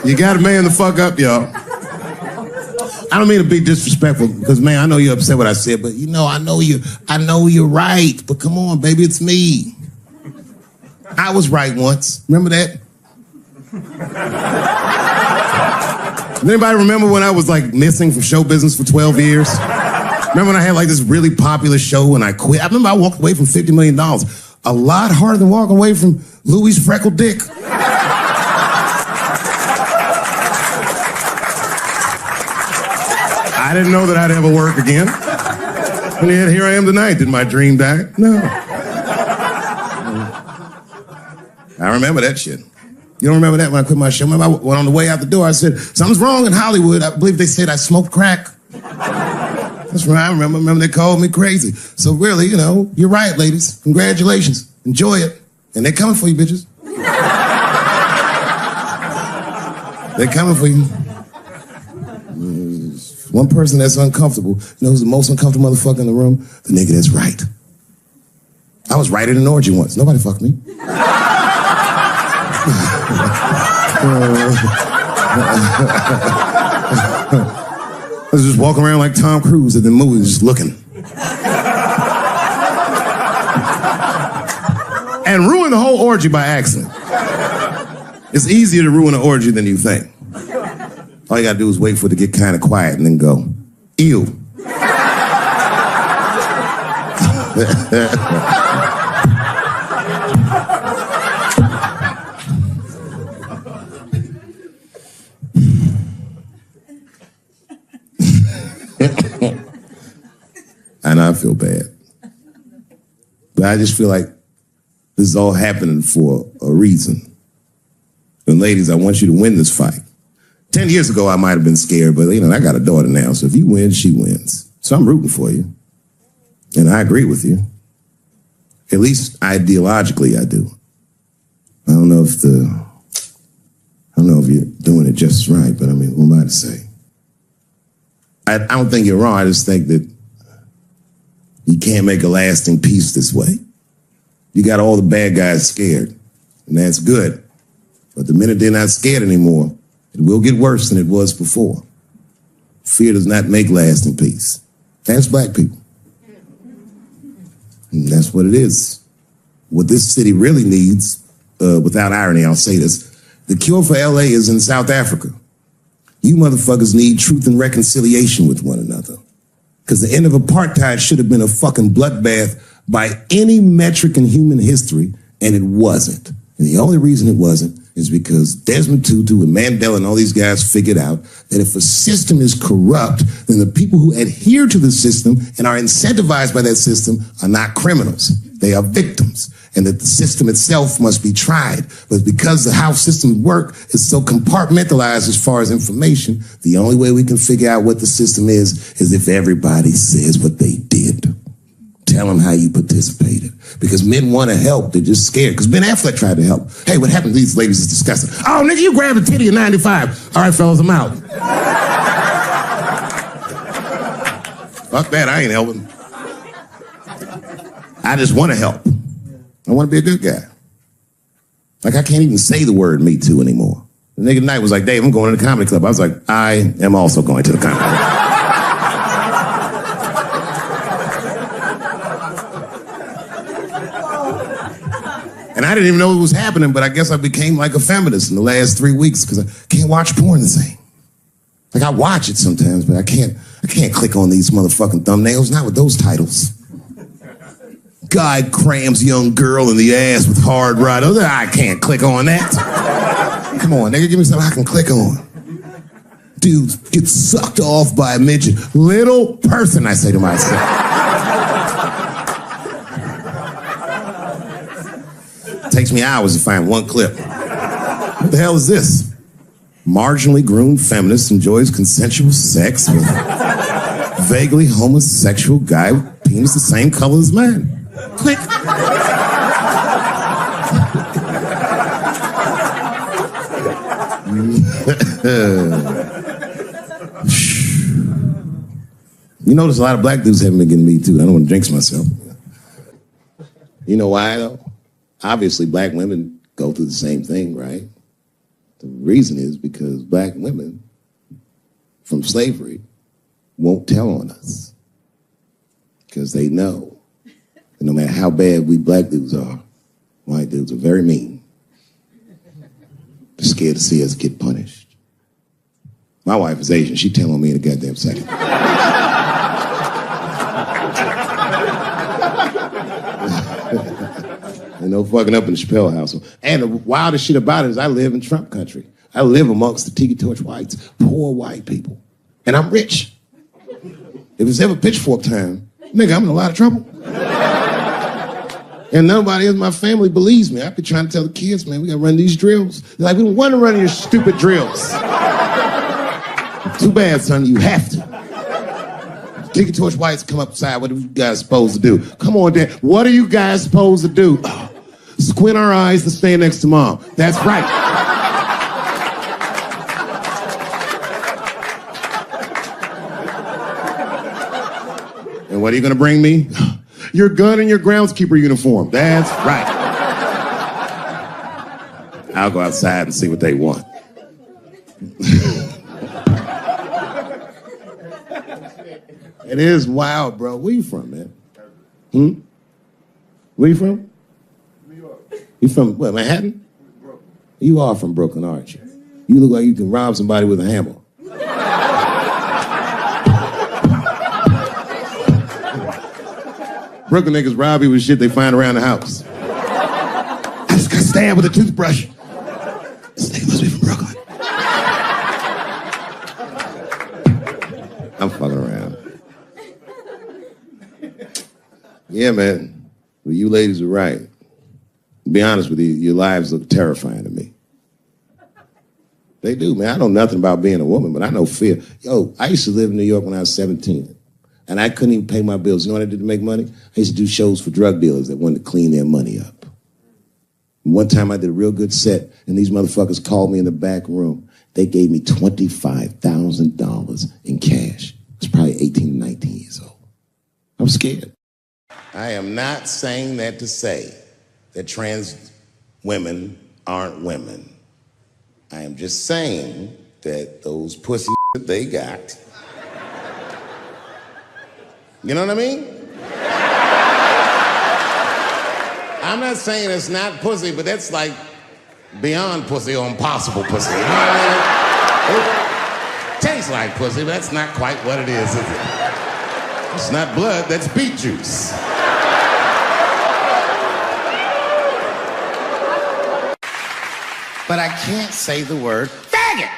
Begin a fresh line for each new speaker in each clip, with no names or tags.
You gotta man the fuck up, y'all. I don't mean to be disrespectful, because man, I know you're upset what I said, but you know, I know you're right. But come on, baby, it's me. I was right once. Remember that? Anybody remember when I was like missing from show business for 12 years? Remember when I had like this really popular show and I quit? I remember I walked away from $50 million. A lot harder than walking away from Louis' freckled dick. I didn't know that I'd ever work again. And yet here I am tonight. Did my dream die? No. I remember that shit. You don't remember that when I quit my show? Remember I went on the way out the door, I said, something's wrong in Hollywood. I believe they said I smoked crack. That's right, I remember. Remember they called me crazy. So really, you know, you're right, ladies. Congratulations. Enjoy it. And they're coming for you, bitches. They're coming for you. One person that's uncomfortable. You know who's the most uncomfortable motherfucker in the room? The nigga that's right. I was right at an orgy once. Nobody fucked me. I was just walking around like Tom Cruise at the movies, just looking. And ruin the whole orgy by accident. It's easier to ruin an orgy than you think. All you gotta do is wait for it to get kind of quiet and then go, ew. I know I feel bad. But I just feel like this is all happening for a reason. And ladies, I want you to win this fight. 10 years ago, I might have been scared, but you know, I got a daughter now, so if you win, she wins. So I'm rooting for you. And I agree with you. At least ideologically, I do. I don't know if you're doing it just right, but I mean, who am I to say? I don't think you're wrong. I just think that you can't make a lasting peace this way. You got all the bad guys scared, and that's good. But the minute they're not scared anymore, it will get worse than it was before. Fear does not make lasting peace. That's black people. And that's what it is. What this city really needs, without irony, I'll say this, the cure for LA is in South Africa. You motherfuckers need truth and reconciliation with one another. Because the end of apartheid should have been a fucking bloodbath by any metric in human history, and it wasn't. And the only reason it wasn't is because Desmond Tutu and Mandela and all these guys figured out that if a system is corrupt, then the people who adhere to the system and are incentivized by that system are not criminals. They are victims. And that the system itself must be tried. But because the how systems work is so compartmentalized as far as information, the only way we can figure out what the system is if everybody says what they did. Tell them how you participated. Because men want to help, they're just scared. Because Ben Affleck tried to help. Hey, what happened to these ladies is disgusting. Oh, nigga, you grabbed a titty in 95. All right, fellas, I'm out. Fuck that, I ain't helping. I just want to help. I want to be a good guy. Like, I can't even say the word Me Too anymore. The nigga tonight was like, Dave, I'm going to the comedy club. I was like, I am also going to the comedy club. And I didn't even know it was happening, but I guess I became like a feminist in the last 3 weeks because I can't watch porn the same. Like, I watch it sometimes, but I can't click on these motherfucking thumbnails, not with those titles. Guy crams young girl in the ass with hard rod. I can't click on that. Come on, nigga, give me something I can click on. Dude gets sucked off by a midget. Little person, I say to myself. Takes me hours to find one clip. What the hell is this? Marginally groomed feminist enjoys consensual sex with vaguely homosexual guy with penis the same color as mine. Click. You notice a lot of black dudes haven't been getting Me Too. I don't want to jinx myself. You know why, though? Obviously, black women go through the same thing, right? The reason is because black women from slavery won't tell on us because they know that no matter how bad we black dudes are, white dudes are very mean. They're scared to see us get punished. My wife is Asian. She'd tell on me in a goddamn second. Ain't no fucking up in the Chappelle household. And the wildest shit about it is I live in Trump country. I live amongst the tiki torch whites, poor white people. And I'm rich. If it's ever pitchfork time, nigga, I'm in a lot of trouble. And nobody in my family believes me. I've been trying to tell the kids, man, we gotta run these drills. They're like, we don't want to run your stupid drills. Too bad, son, you have to. Tiki torch whites come upside, what are you guys supposed to do? Come on, Dad, what are you guys supposed to do? Squint our eyes and stand next to Mom. That's right. And what are you gonna bring me? Your gun and your groundskeeper uniform. That's right. I'll go outside and see what they want. It is wild, bro. Where you from, man? Where you from? New York. You from, what, Manhattan? Brooklyn. You are from Brooklyn, aren't you? You look like you can rob somebody with a hammer. Brooklyn niggas rob you with shit they find around the house. I just got stabbed with a toothbrush. This nigga must be from Brooklyn. I'm fucking around. Yeah, man. Well, you ladies are right. To be honest with you, your lives look terrifying to me. They do, man. I know nothing about being a woman, but I know fear. Yo, I used to live in New York when I was 17. And I couldn't even pay my bills. You know what I did to make money? I used to do shows for drug dealers that wanted to clean their money up. And one time I did a real good set, and these motherfuckers called me in the back room. They gave me $25,000 in cash. I was probably 18, 19 years old. I was scared. I am not saying that to say that trans women aren't women. I am just saying that those pussies that they got, you know what I mean? I'm not saying it's not pussy, but that's like beyond pussy or impossible pussy. You know what I mean? It tastes like pussy, but that's not quite what it is it? It's not blood, that's beet juice. But I can't say the word faggot.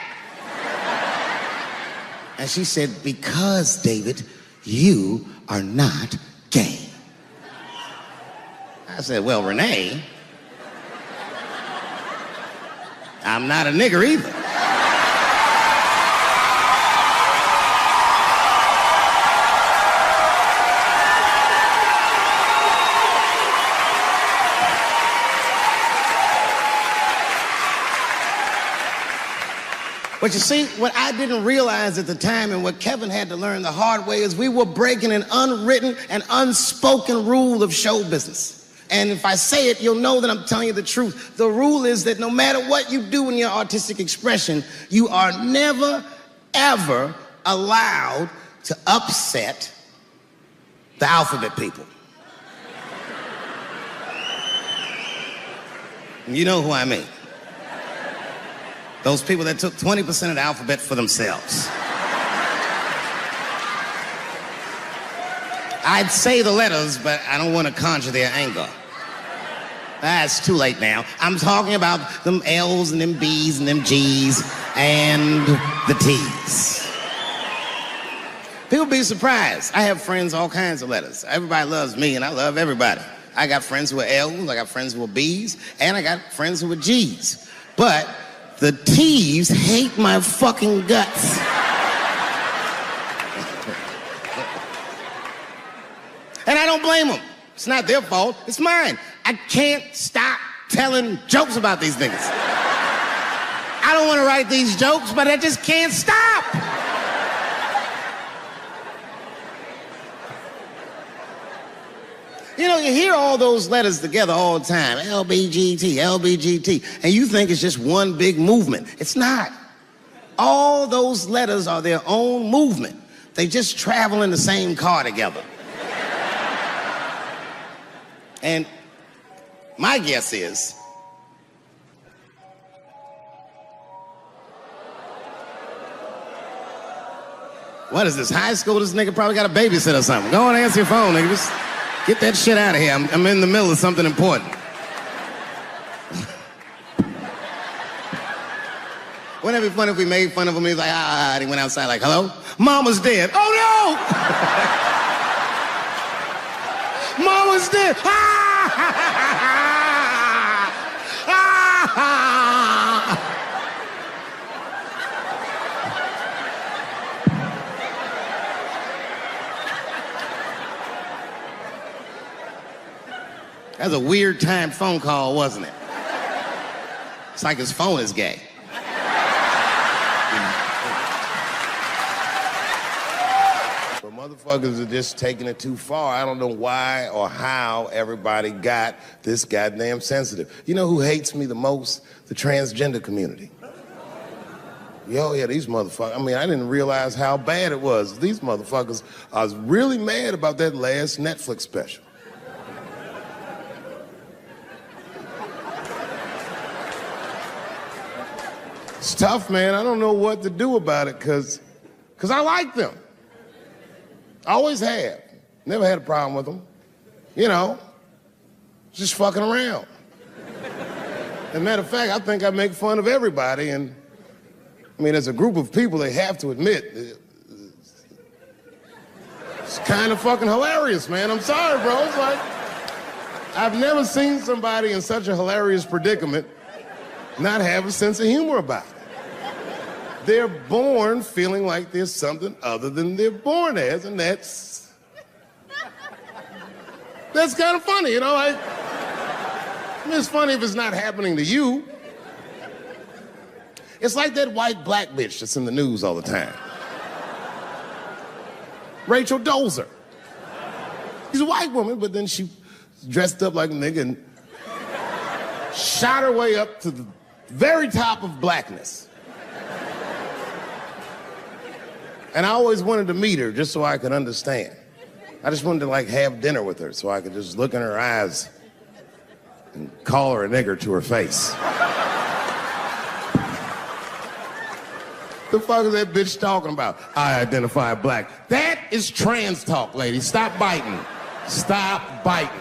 And she said, because, David, you are not gay. I said, well, Renee, I'm not a nigger either. But you see, what I didn't realize at the time and what Kevin had to learn the hard way is we were breaking an unwritten and unspoken rule of show business. And if I say it, you'll know that I'm telling you the truth. The rule is that no matter what you do in your artistic expression, you are never, ever allowed to upset the alphabet people. You know who I mean. Those people that took 20% of the alphabet for themselves. I'd say the letters, but I don't want to conjure their anger. It's too late now. I'm talking about them L's and them B's and them G's and the T's. People be surprised. I have friends, all kinds of letters. Everybody loves me and I love everybody. I got friends who are L's, I got friends who are B's, and I got friends who are G's. But the T's hate my fucking guts. And I don't blame them. It's not their fault, it's mine. I can't stop telling jokes about these niggas. I don't want to write these jokes, but I just can't stop.
You know, you hear all those letters together all the time, LBGT, LBGT, and you think it's just one big movement. It's not. All those letters are their own movement. They just travel in the same car together. And my guess is, what is this, high school? This nigga probably got a babysitter or something. Go on and answer your phone, nigga. Just get that shit out of here. I'm in the middle of something important. Wouldn't it be funny if we made fun of him? He's like, and he went outside like, hello? Mama's dead. Oh, no! Mama's dead. That was a weird timed phone call, wasn't it? It's like his phone is gay.
But motherfuckers are just taking it too far. I don't know why or how everybody got this goddamn sensitive. You know who hates me the most? The transgender community. Yo, yeah, these motherfuckers. I mean, I didn't realize how bad it was. These motherfuckers, I was really mad about that last Netflix special. It's tough, man. I don't know what to do about it because I like them. I always have. Never had a problem with them. You know, just fucking around. As a matter of fact, I think I make fun of everybody. And I mean, as a group of people, they have to admit, it's kind of fucking hilarious, man. I'm sorry, bro. It's like, I've never seen somebody in such a hilarious predicament not have a sense of humor about it. They're born feeling like there's something other than they're born as, and that's kind of funny, you know? I mean, it's funny if it's not happening to you. It's like that white black bitch that's in the news all the time. Rachel Dolezal. She's a white woman, but then she dressed up like a nigga and shot her way up to the very top of blackness. And I always wanted to meet her just so I could understand. I just wanted to like have dinner with her so I could just look in her eyes and call her a nigger to her face. The fuck is that bitch talking about? I identify black. That is trans talk, lady. Stop biting. Stop biting.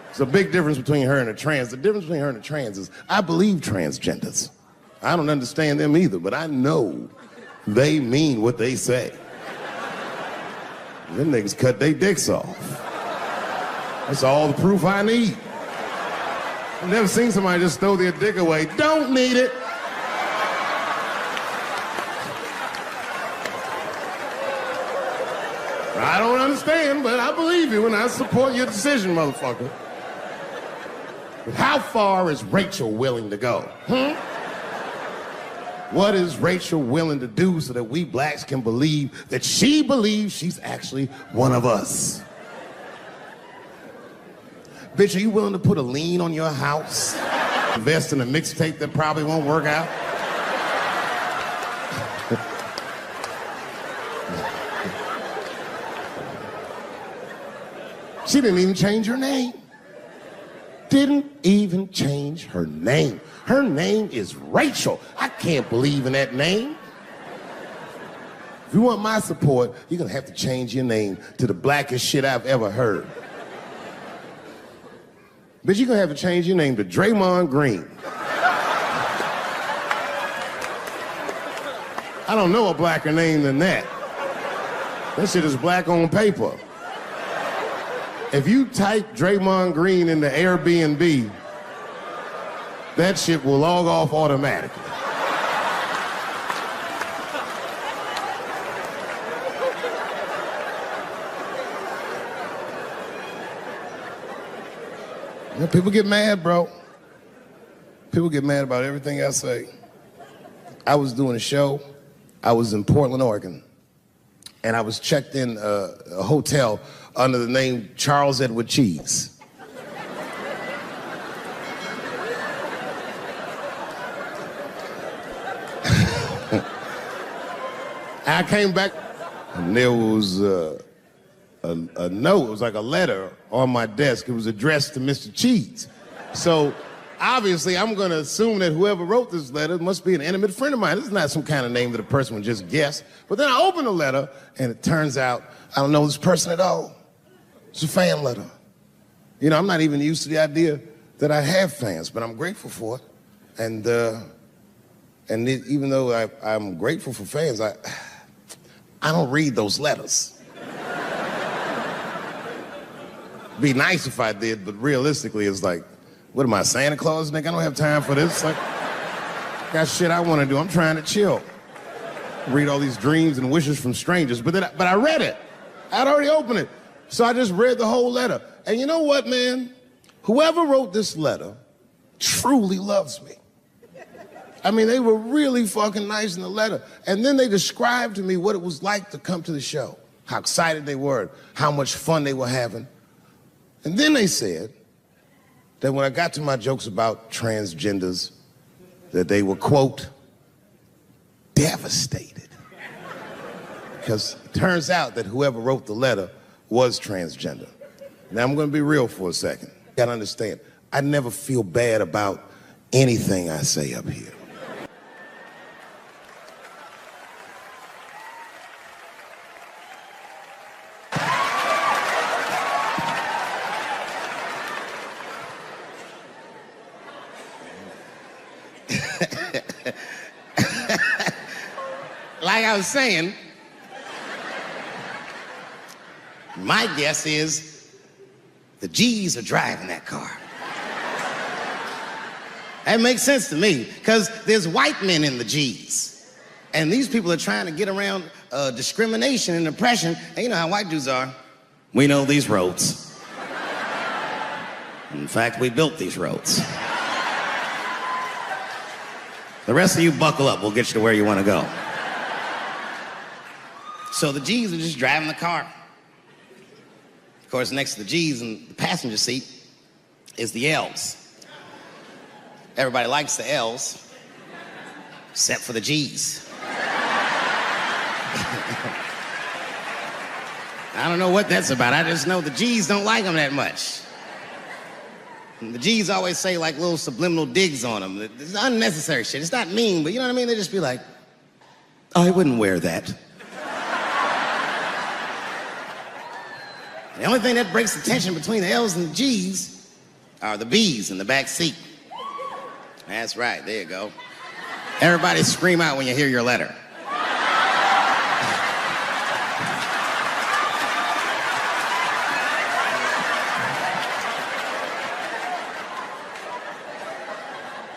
There's a big difference between her and a trans. The difference between her and a trans is I believe transgenders. I don't understand them either, but I know they mean what they say. Them niggas cut their dicks off. That's all the proof I need. I've never seen somebody just throw their dick away. Don't need it. I don't understand, but I believe you and I support your decision, motherfucker. But how far is Rachel willing to go? What is Rachel willing to do so that we blacks can believe that she believes she's actually one of us? Bitch, are you willing to put a lien on your house? Invest in a mixtape that probably won't work out? She didn't even change her name. Didn't even change her name. Her name is Rachel. I can't believe in that name. If you want my support, you're gonna have to change your name to the blackest shit I've ever heard. But you're gonna have to change your name to Draymond Green. I don't know a blacker name than that. That shit is black on paper. If you type Draymond Green into Airbnb, that shit will log off automatically. You know, people get mad, bro. People get mad about everything I say. I was doing a show. I was in Portland, Oregon.
and I was checked in a hotel under the name Charles Edward Cheese. I came back, and there was a note. It was like a letter on my desk. It was addressed to Mr. Cheese. So obviously, I'm going to assume that whoever wrote this letter must be an intimate friend of mine. This is not some kind of name that a person would just guess. But then I open the letter, and it turns out I don't know this person at all. It's a fan letter. You know, I'm not even used to the idea that I have fans, but I'm grateful for it. And even though I'm grateful for fans, I don't read those letters. Be nice if I did, but realistically, it's like, what am I, Santa Claus, nigga? I don't have time for this. Like, got shit I want to do. I'm trying to chill. Read all these dreams and wishes from strangers. But I read it. I'd already opened it. So I just read the whole letter. And you know what, man? Whoever wrote this letter truly loves me. I mean, they were really fucking nice in the letter. And then they described to me what it was like to come to the show, how excited they were, how much fun they were having. And then they said that when I got to my jokes about transgenders, that they were, quote, devastated. Because it turns out that whoever wrote the letter was transgender. Now, I'm going to be real for a second. You got to understand, I never feel bad about anything I say up here. Like I was saying, my guess is the G's are driving that car. That makes sense to me, because there's white men in the G's. And these people are trying to get around discrimination and oppression. And you know how white dudes are. We know these roads. In fact, we built these roads. The rest of you buckle up. We'll get you to where you want to go. So the G's are just driving the car. Of course, next to the G's in the passenger seat is the L's. Everybody likes the L's, except for the G's. I don't know what that's about. I just know the G's don't like them that much. And the G's always say like little subliminal digs on them. It's unnecessary shit. It's not mean, but you know what I mean? They just be like, I wouldn't wear that. The only thing that breaks the tension between the L's and the G's are the B's in the back seat. That's right, there you go. Everybody scream out when you hear your letter.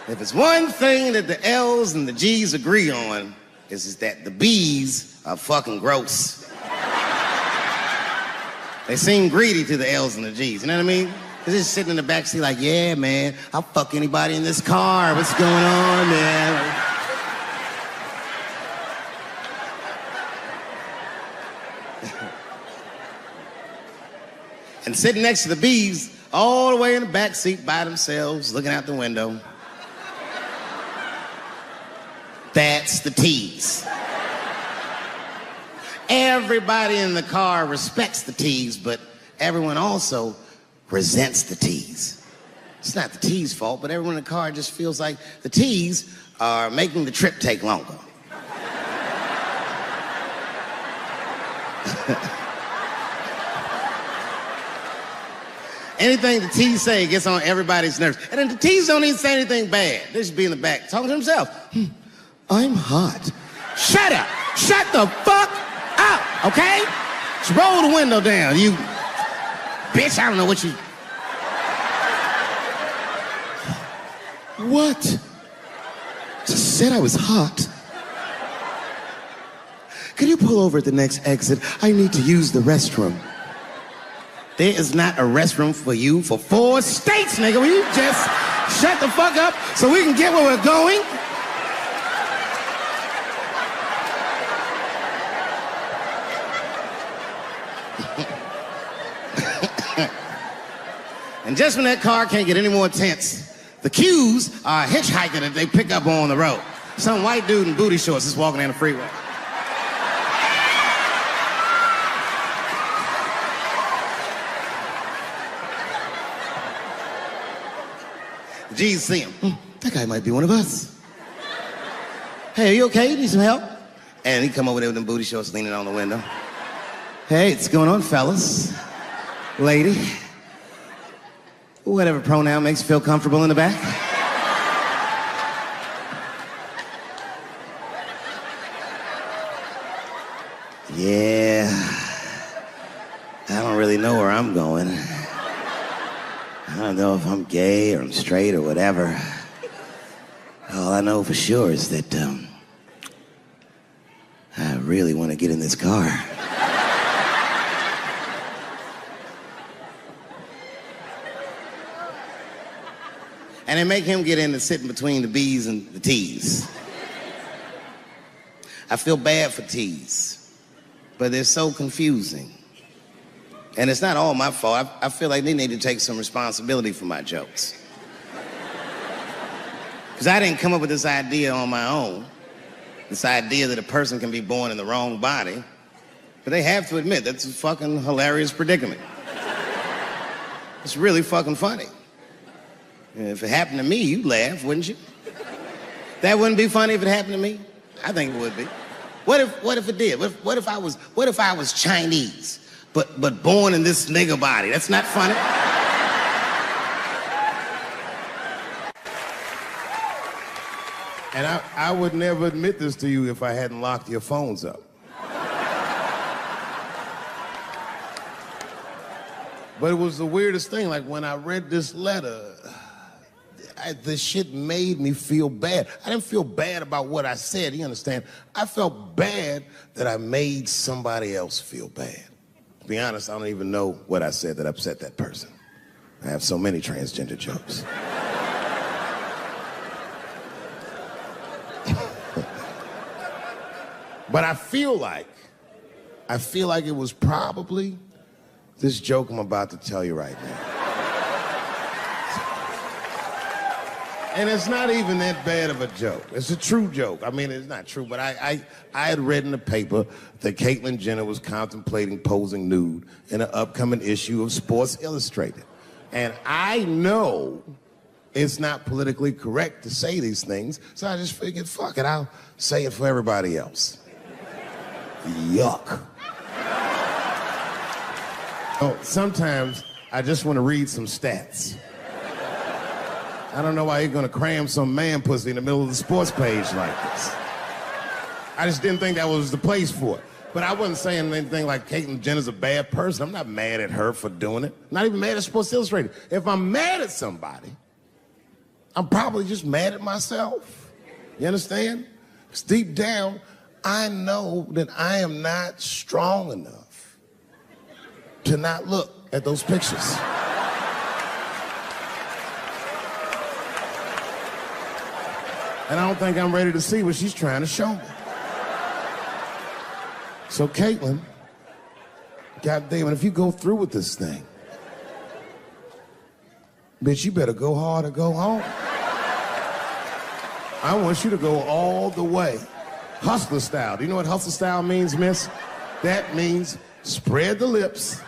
If it's one thing that the L's and the G's agree on, is that the B's are fucking gross. They seem greedy to the L's and the G's, you know what I mean? They're just sitting in the backseat like, yeah, man, I'll fuck anybody in this car. What's going on, man? And sitting next to the B's, all the way in the backseat by themselves, looking out the window. That's the T's. Everybody in the car respects the T's, but everyone also resents the T's. It's not the T's' fault, but everyone in the car just feels like the T's are making the trip take longer. Anything the T's say gets on everybody's nerves. And then the T's don't even say anything bad. They just be in the back talking to themselves. I'm hot. Shut up. Shut the fuck up, okay? Just roll the window down, you bitch. I don't know what you... What? Just said I was hot. Could you pull over at the next exit? I need to use the restroom. There is not a restroom for you for 4 states, nigga. Will you just shut the fuck up so we can get where we're going? And just when that car can't get any more tense, the cues are a hitchhiker that they pick up on the road. Some white dude in booty shorts is walking down the freeway. Jesus see him. That guy might be one of us. Hey, are you okay? Need some help? And he come over there with them booty shorts leaning on the window. Hey, what's going on, fellas? Lady. Whatever pronoun makes you feel comfortable in the back. Yeah. I don't really know where I'm going. I don't know if I'm gay or I'm straight or whatever. All I know for sure is that I really want to get in this car. And they make him get in and sit in between the B's and the T's. I feel bad for T's, but they're so confusing. And it's not all my fault. I feel like they need to take some responsibility for my jokes. Because I didn't come up with this idea on my own. This idea that a person can be born in the wrong body. But they have to admit, that's a fucking hilarious predicament. It's really fucking funny. If it happened to me, you'd laugh, wouldn't you? That wouldn't be funny if it happened to me? I think it would be. What if it did? What if I was Chinese, but born in this nigga body? That's not funny.
And I would never admit this to you if I hadn't locked your phones up. But it was the weirdest thing. Like, when I read this letter, this shit made me feel bad. I didn't feel bad about what I said, you understand? I felt bad that I made somebody else feel bad. To be honest, I don't even know what I said that upset that person. I have so many transgender jokes. But I feel like it was probably this joke I'm about to tell you right now. And it's not even that bad of a joke. It's a true joke. I mean, it's not true, but I had read in the paper that Caitlyn Jenner was contemplating posing nude in an upcoming issue of Sports Illustrated. And I know it's not politically correct to say these things, so I just figured, fuck it, I'll say it for everybody else. Yuck. Oh, sometimes I just want to read some stats. I don't know why you're gonna cram some man pussy in the middle of the sports page like this. I just didn't think that was the place for it. But I wasn't saying anything like Caitlyn Jenner's a bad person. I'm not mad at her for doing it. Not even mad at Sports Illustrated. If I'm mad at somebody, I'm probably just mad at myself. You understand? Because deep down, I know that I am not strong enough to not look at those pictures. And I don't think I'm ready to see what she's trying to show me. So Caitlyn, goddamn it, if you go through with this thing, bitch, you better go hard or go home. I want you to go all the way. Hustler style. Do you know what hustler style means, miss? That means spread the lips.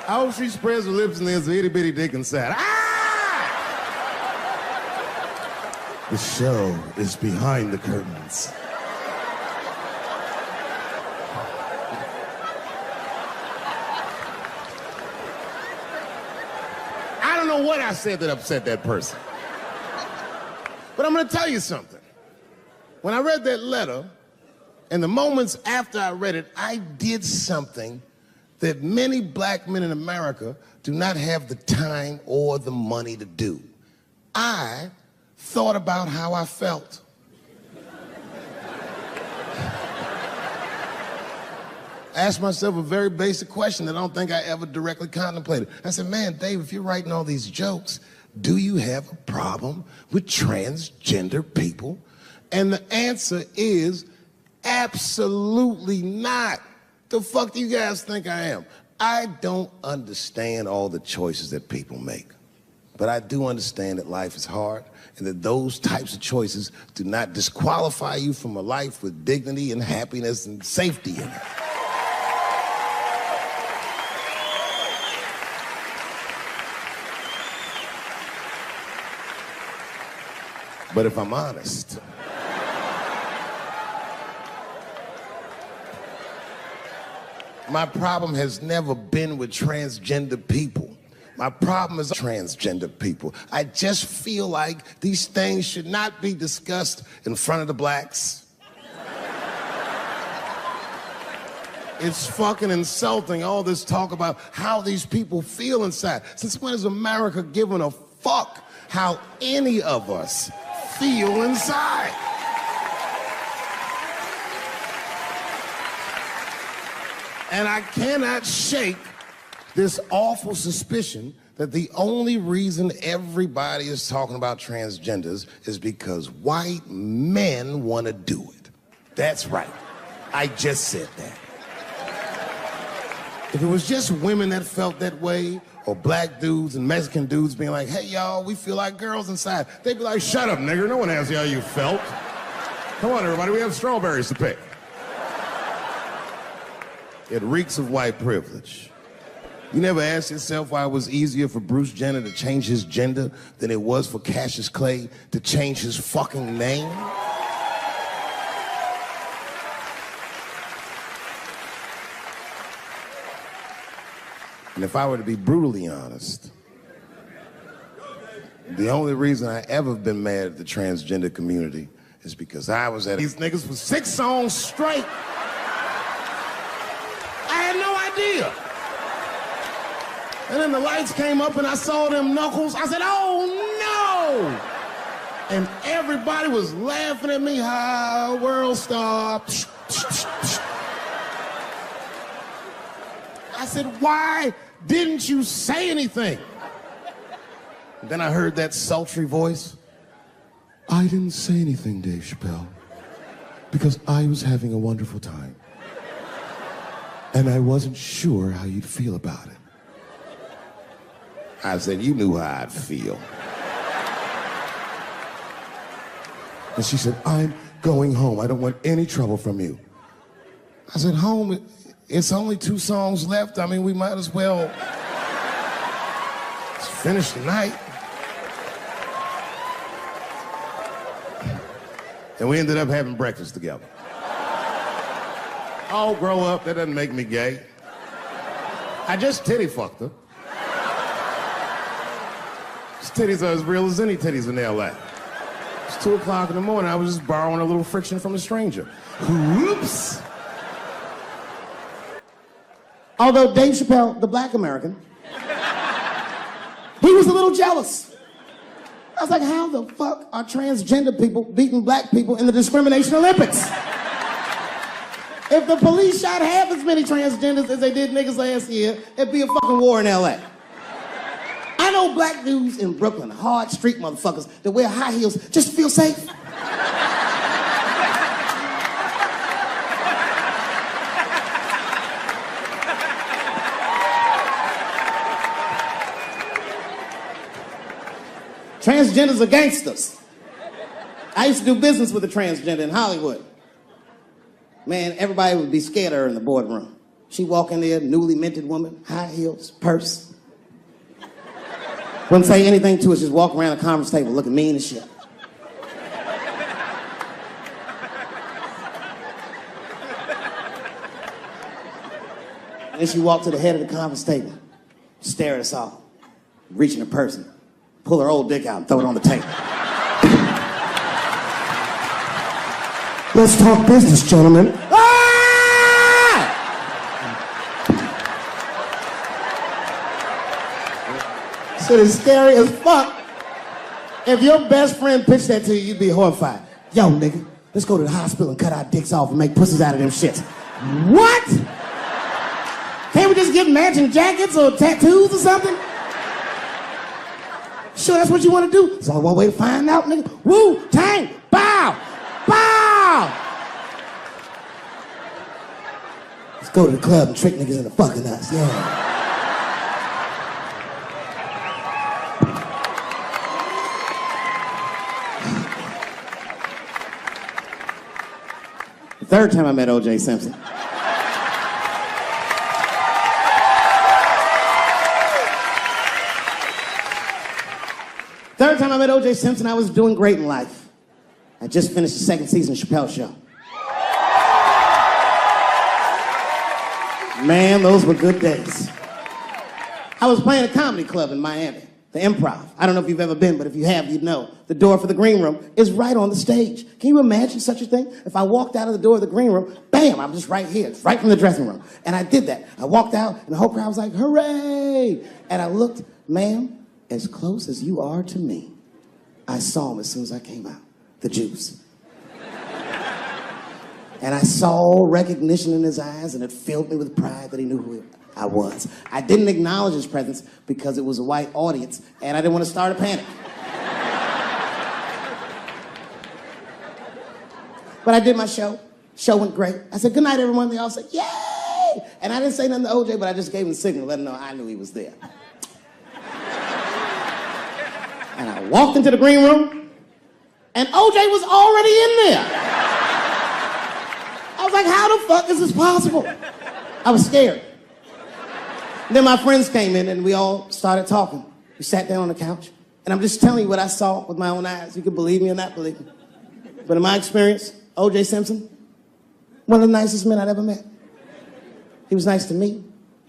I hope she spreads her lips and there's an itty bitty dick inside. Ah! The show is behind the curtains. I don't know what I said that upset that person. But I'm gonna tell you something. When I read that letter, and the moments after I read it, I did something that many black men in America do not have the time or the money to do. I thought about how I felt. I asked myself a very basic question that I don't think I ever directly contemplated. I said, man, Dave, if you're writing all these jokes,
do you have a problem with transgender people? And the answer is absolutely not. The fuck do you guys think I am? I don't understand all the choices that people make. But I do understand that life is hard and that those types of choices do not disqualify you from a life with dignity and happiness and safety in it. But if I'm honest, my problem has never been with transgender people. My problem is transgender people. I just feel like these things should not be discussed in front of the blacks. It's fucking insulting, all this talk about how these people feel inside. Since when has America given a fuck how any of us feel inside? And I cannot shake this awful suspicion that the only reason everybody is talking about transgenders is because white men want to do it. That's right. I just said that. If it was just women that felt that way, or black dudes and Mexican dudes being like, hey, y'all, we feel like girls inside, they'd be like, shut up, nigger. No one asked you how you felt. Come on, everybody, we have strawberries to pick. It reeks of white privilege. You never asked yourself why it was easier for Bruce Jenner to change his gender than it was for Cassius Clay to change his fucking name? And if I were to be brutally honest, the only reason I ever been mad at the transgender community is because I was at these niggas for 6 songs straight. I had no idea. And then the lights came up and I saw them knuckles. I said, oh no! And everybody was laughing at me. Hi, world star. I said, why didn't you say anything? And then I heard that sultry voice. I didn't say anything, Dave Chappelle, because I was having a wonderful time. And I wasn't sure how you'd feel about it. I said, you knew how I'd feel. And she said, I'm going home. I don't want any trouble from you. I said, home? It's only 2 songs left. I mean, we might as well finish the night. And we ended up having breakfast together. Oh, grow up. That doesn't make me gay. I just titty fucked her. His titties are as real as any titties in L.A. It's 2 o'clock in the morning. I was just borrowing a little friction from a stranger. Whoops. Although Dave Chappelle, the black American, he was a little jealous. I was like, how the fuck are transgender people beating black people in the discrimination Olympics? If the police shot half as many transgenders as they did niggas last year, it'd be a fucking war in LA. I know black dudes in Brooklyn, hard street motherfuckers that wear high heels just to feel safe. Transgenders are gangsters. I used to do business with a transgender in Hollywood. Man, everybody would be scared of her in the boardroom. She'd walk in there, newly minted woman, high heels, purse. Wouldn't say anything to us, just walk around the conference table looking mean as shit. And then she walked to the head of the conference table, stare at us all, reach in her purse, and pull her old dick out and throw it on the table. Let's talk business, gentlemen. Ah! Shit is scary as fuck. If your best friend pitched that to you, you'd be horrified. Yo, nigga, let's go to the hospital and cut our dicks off and make pussies out of them shits. What? Can't we just get matching jackets or tattoos or something? Sure, that's what you want to do? There's only one way to find out, nigga. Wu-Tang, bow, bow. Let's go to the club and trick niggas into fucking us, yeah. The third time I met O.J. Simpson. Third time I met O.J. Simpson, I was doing great in life. I just finished the second season of Chappelle Show. Man, those were good days. I was playing a comedy club in Miami, the Improv. I don't know if you've ever been, but if you have, you'd know. The door for the green room is right on the stage. Can you imagine such a thing? If I walked out of the door of the green room, bam, I'm just right here. It's right from the dressing room. And I did that. I walked out, and the whole crowd was like, hooray! And I looked, ma'am, as close as you are to me, I saw him as soon as I came out, the juice. And I saw recognition in his eyes, and it filled me with pride that he knew who I was. I didn't acknowledge his presence because it was a white audience, and I didn't want to start a panic. But I did my show. Show went great. I said, good night, everyone. They all said, yay! And I didn't say nothing to OJ, but I just gave him the signal, let him know I knew he was there. And I walked into the green room, and OJ was already in there. I was like, how the fuck is this possible? I was scared. And then my friends came in, and we all started talking. We sat down on the couch, and I'm just telling you what I saw with my own eyes. You can believe me or not believe me. But in my experience, O.J. Simpson, one of the nicest men I'd ever met. He was nice to me. He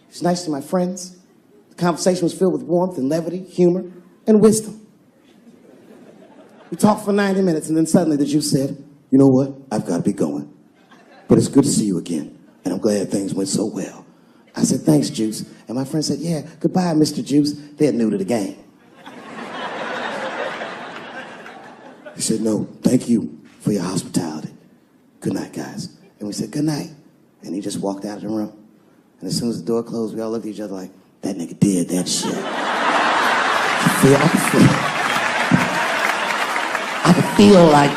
was nice to my friends. The conversation was filled with warmth and levity, humor, and wisdom. We talked for 90 minutes, and then suddenly the Juice said, you know what? I've got to be going. But it's good to see you again, and I'm glad things went so well. I said, thanks, Juice. And my friend said, yeah, goodbye, Mr. Juice. They're new to the game. He said, no, thank you for your hospitality. Good night, guys. And we said, good night. And he just walked out of the room. And as soon as the door closed, we all looked at each other like, that nigga did that shit. I could feel like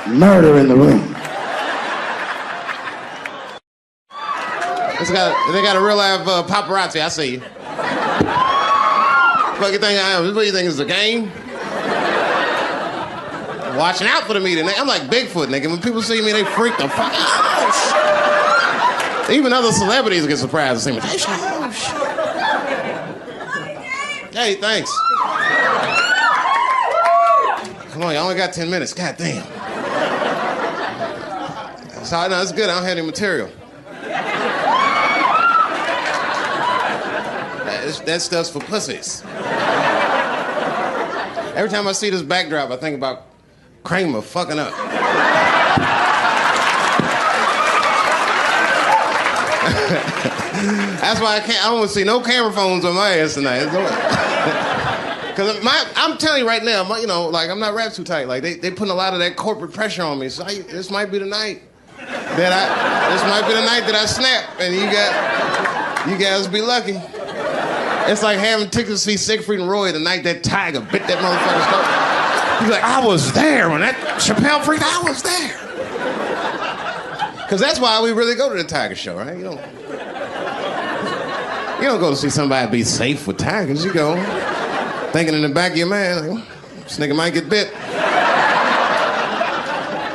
murder in the room.
They got a real live paparazzi. I see you. What you think I am? What do you think is a game? Watching out for the media. I'm like Bigfoot, nigga. When people see me, they freak the fuck out. Even other celebrities get surprised to see me. Oh, shit. Hey, thanks. Come on, you only got 10 minutes. God damn. So, no, it's good. I don't have any material. That stuff's for pussies. Every time I see this backdrop, I think about Kramer fucking up. That's why I don't want to see no camera phones on my ass tonight. Because I'm telling you right now, I'm not wrapped too tight. Like, they putting a lot of that corporate pressure on me. So this might be the night that I snap, and you guys be lucky. It's like having tickets to see Siegfried and Roy the night that tiger bit that motherfucker's throat. He's like, I was there when that Chappelle freaked. I was there. Because that's why we really go to the tiger show, right? You don't go to see somebody be safe with tigers. You go thinking in the back of your mind, like, this nigga might get bit.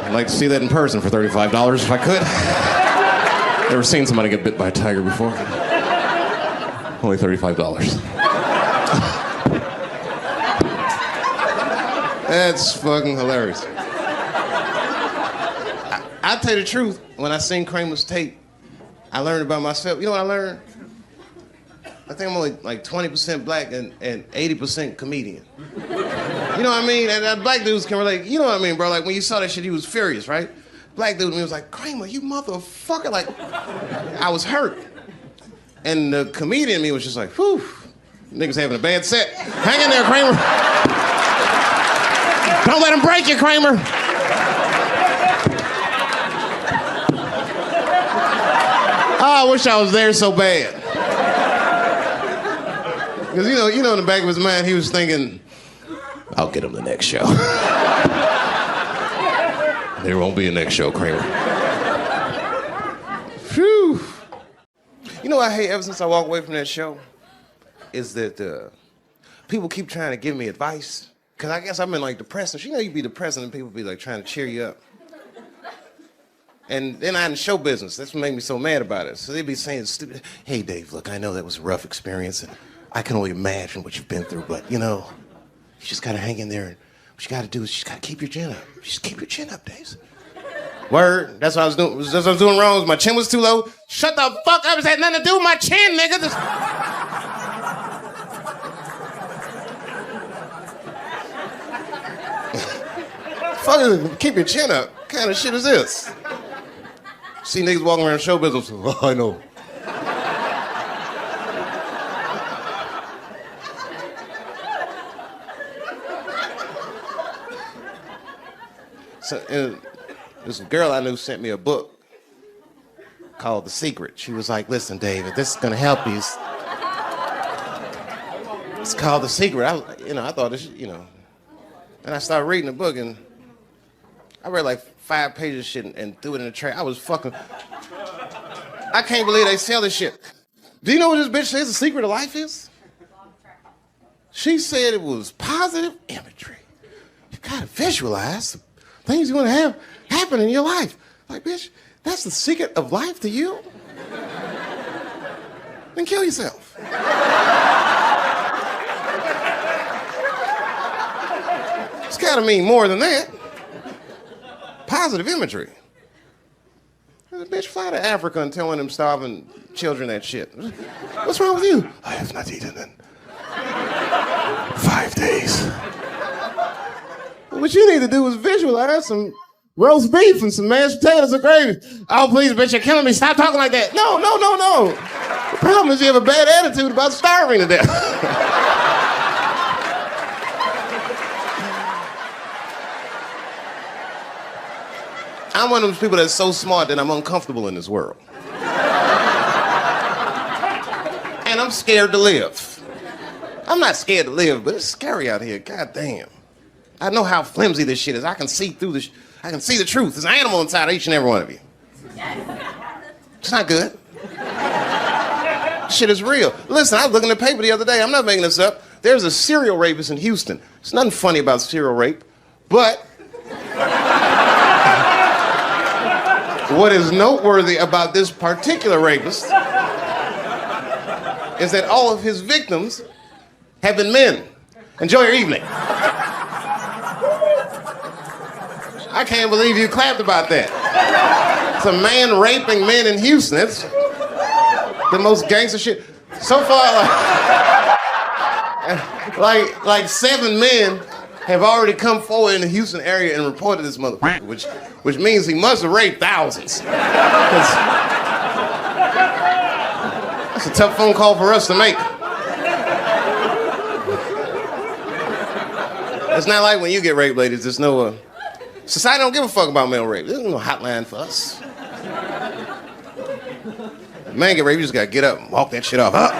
I'd like to see that in person for $35 if I could. Never seen somebody get bit by a tiger before. Only $35. That's fucking hilarious. I'll tell you the truth. When I seen Kramer's tape, I learned about myself. You know what I learned? I think I'm only like 20% black and 80% comedian. You know what I mean? And black dudes can relate. You know what I mean, bro? Like, when you saw that shit, he was furious, right? Black dude, he was like, Kramer, you motherfucker. Like, I was hurt. And the comedian in me was just like, whew, niggas having a bad set. Hang in there, Kramer. Don't let him break you, Kramer. Oh, I wish I was there so bad. Because you know, in the back of his mind, he was thinking, I'll get him the next show. There won't be a next show, Kramer. Phew. You know what I hate ever since I walked away from that show? Is that people keep trying to give me advice. Because I guess I've been like depressed. You know, you be depressed and people be like trying to cheer you up. And then I'm in show business. That's what made me so mad about it. So they'd be saying stupid, hey, Dave, look, I know that was a rough experience, and I can only imagine what you've been through, but, you know, you just got to hang in there, and what you got to do is you just got to keep your chin up. Just keep your chin up, Dave. Word. That's what I was doing. That's what I was doing wrong. My chin was too low. Shut the fuck up. It had nothing to do with my chin, nigga. Fuck it. Keep your chin up. What kind of shit is this? See niggas walking around show business. Oh, I know. So, this girl I knew sent me a book called The Secret. She was like, listen, David, this is gonna help you. It's called The Secret. I thought this, And I started reading the book, and I read like 5 pages of shit and threw it in the trash. I was fucking... I can't believe they sell this shit. Do you know what this bitch says the secret of life is? She said it was positive imagery. You gotta visualize the things you're gonna have happen in your life. Like, bitch, that's the secret of life to you? Then kill yourself. It's gotta mean more than that. Positive imagery. The bitch fly to Africa and telling them starving children that shit. What's wrong with you? I have not eaten in 5 days. What you need to do is visualize some roast beef and some mashed potatoes and gravy. Oh, please, bitch, you're killing me. Stop talking like that. No. The problem is you have a bad attitude about starving to death. I'm one of those people that's so smart that I'm uncomfortable in this world. And I'm scared to live. I'm not scared to live, but it's scary out here. God damn. I know how flimsy this shit is. I can see through this. I can see the truth. There's an animal inside of each and every one of you. It's not good. Shit is real. Listen, I was looking at the paper the other day. I'm not making this up. There's a serial rapist in Houston. There's nothing funny about serial rape, but what is noteworthy about this particular rapist is that all of his victims have been men. Enjoy your evening. I can't believe you clapped about that. It's a man raping men in Houston. It's the most gangster shit. So far, like 7 men have already come forward in the Houston area and reported this motherfucker, which means he must have raped thousands. That's a tough phone call for us to make. It's not like when you get raped, ladies. There's no... society don't give a fuck about male rape. There's no hotline for us. If a man get raped, you just gotta get up and walk that shit off. Huh?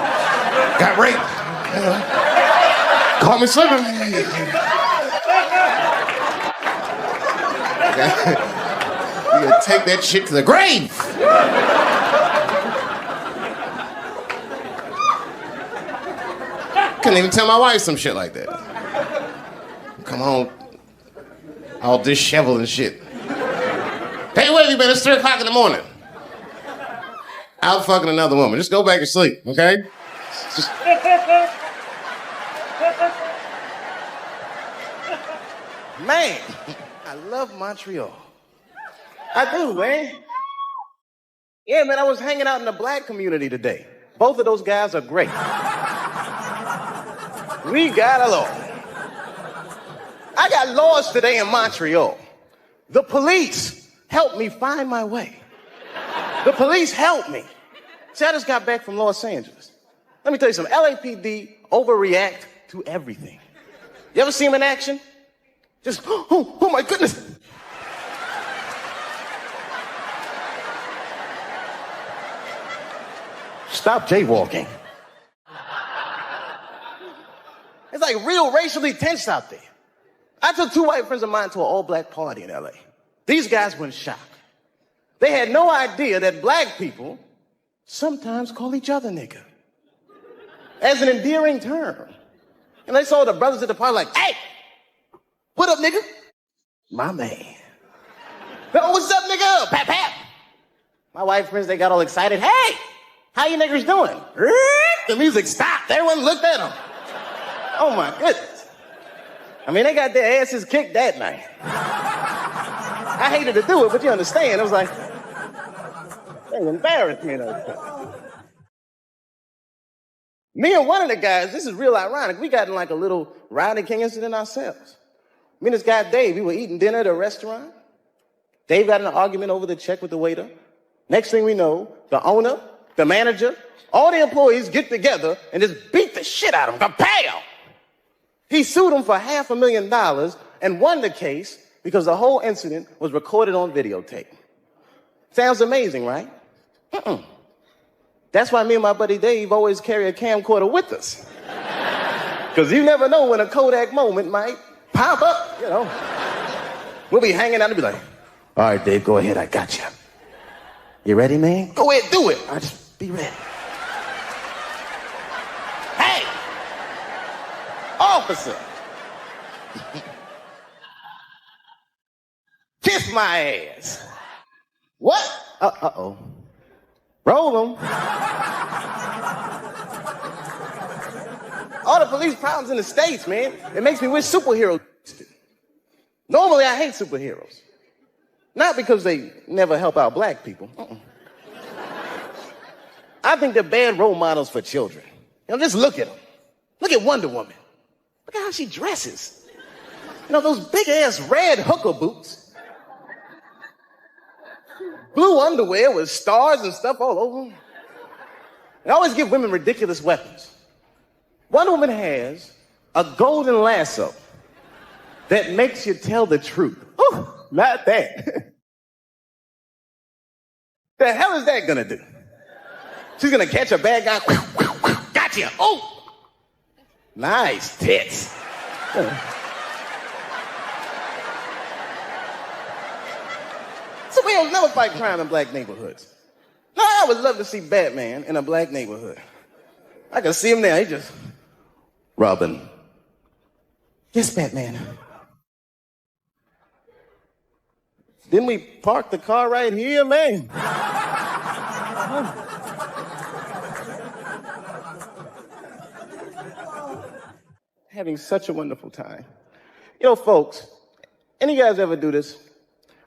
Got raped. Caught me slipping. You gotta take that shit to the grave. Couldn't even tell my wife some shit like that. Come home, all disheveled and shit. Hey, where have you been? It's 3 o'clock in the morning. Out fucking another woman. Just go back and sleep, okay? Just... Man, I love Montreal. I do, man. Yeah, man, I was hanging out in the black community today. Both of those guys are great. We got along. I got lost today in Montreal. The police helped me find my way. The police helped me. See, I just got back from Los Angeles. Let me tell you something. LAPD overreact to everything. You ever see them in action? Just, oh my goodness. Stop jaywalking.
It's like real racially tense out there. I took 2 white friends of mine to an all-black party in LA. These guys were in shock. They had no idea that black people sometimes call each other nigga as an endearing term. And they saw the brothers at the party like, hey, what up, nigga? My man. Oh, what's up, nigga? Pap, pap. My white friends, they got all excited. Hey, how you niggers doing? The music stopped. Everyone looked at them. Oh, my goodness. I mean, they got their asses kicked that night. I hated to do it, but you understand. It was like, they embarrassed me. Me and one of the guys, this is real ironic, we got in like a little Rodney King incident ourselves. Me and this guy, Dave, we were eating dinner at a restaurant. Dave got in an argument over the check with the waiter. Next thing we know, the owner, the manager, all the employees get together and just beat the shit out of him. Kapow! He sued him for $500,000 and won the case because the whole incident was recorded on videotape. Sounds amazing, right? That's why me and my buddy Dave always carry a camcorder with us. Because you never know when a Kodak moment might pop up, you know. We'll be hanging out and be like, all right, Dave, go ahead, I got you. You ready, man? Go ahead, do it. All right, just be ready. Hey! Officer! Kiss my ass. What? Uh-oh. Roll them. All the police problems in the States, man. It makes me wish superheroes existed. Normally, I hate superheroes. Not because they never help out black people. I think they're bad role models for children. You know, just look at them. Look at Wonder Woman. Look at how she dresses. You know, those big-ass red hooker boots. Blue underwear with stars and stuff all over them. They always give women ridiculous weapons. Wonder Woman has a golden lasso that makes you tell the truth. Ooh, not that. The hell is that gonna do? She's gonna catch a bad guy. Gotcha. Oh, nice tits. Superheroes never fight crime in black neighborhoods. No, I would love to see Batman in a black neighborhood. I can see him there. He just, Robin. Yes, Batman. Didn't we park the car right here, man? Having such a wonderful time. You know, folks, any of you guys ever do this?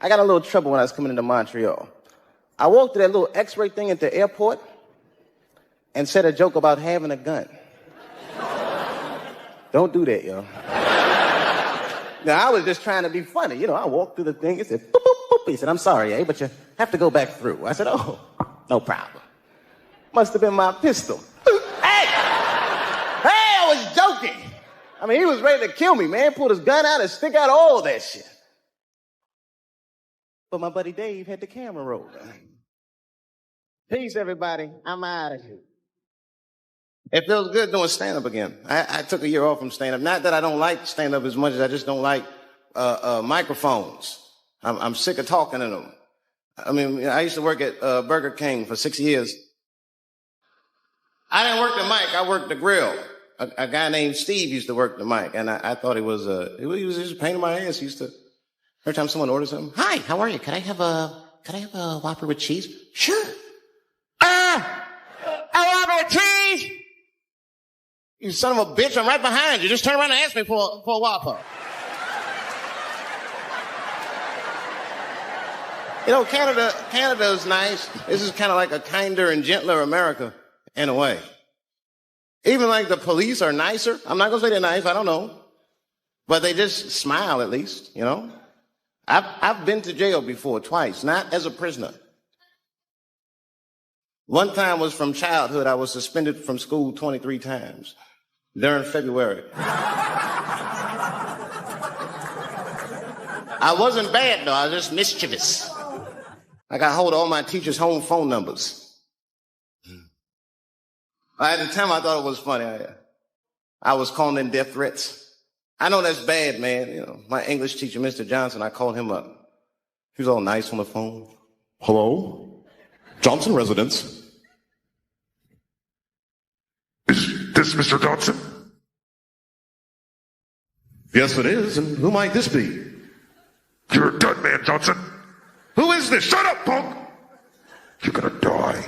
I got a little trouble when I was coming into Montreal. I walked to that little x-ray thing at the airport and said a joke about having a gun. Don't do that, yo. Now, I was just trying to be funny. You know, I walked through the thing and said, boop, boop, boop. He said, I'm sorry, but you have to go back through. I said, oh, no problem. Must have been my pistol. Hey! Hey, I was joking. I mean, he was ready to kill me, man. Pulled his gun out and stick out all that shit. But my buddy Dave had the camera rolling. Peace, everybody. I'm out of here. It feels good doing stand-up again. I took a year off from stand-up. Not that I don't like stand-up as much as I just don't like microphones. I'm sick of talking to them. I mean, I used to work at Burger King for 6 years. I didn't work the mic. I worked the grill. A guy named Steve used to work the mic, and I thought he was just a pain in my ass. He used to, every time someone orders something, hi, how are you? Could I have a Whopper with cheese? Sure. A Whopper with cheese? You son of a bitch, I'm right behind you. Just turn around and ask me for a Whopper. You know, Canada's nice. This is kind of like a kinder and gentler America, in a way. Even like the police are nicer. I'm not going to say they're nice, I don't know. But they just smile at least, you know. I've been to jail before, twice, not as a prisoner. One time was from childhood. I was suspended from school 23 times during February. I wasn't bad, though. I was just mischievous. I got hold of all my teachers' home phone numbers. At the time, I thought it was funny. I was calling in death threats. I know that's bad, man. You know, my English teacher, Mr. Johnson, I called him up. He was all nice on the phone. Hello? Johnson residence.
Is this Mr. Johnson?
Yes, it is. And who might this be?
You're a dead man, Johnson. Who is this? Shut up, punk! You're gonna die.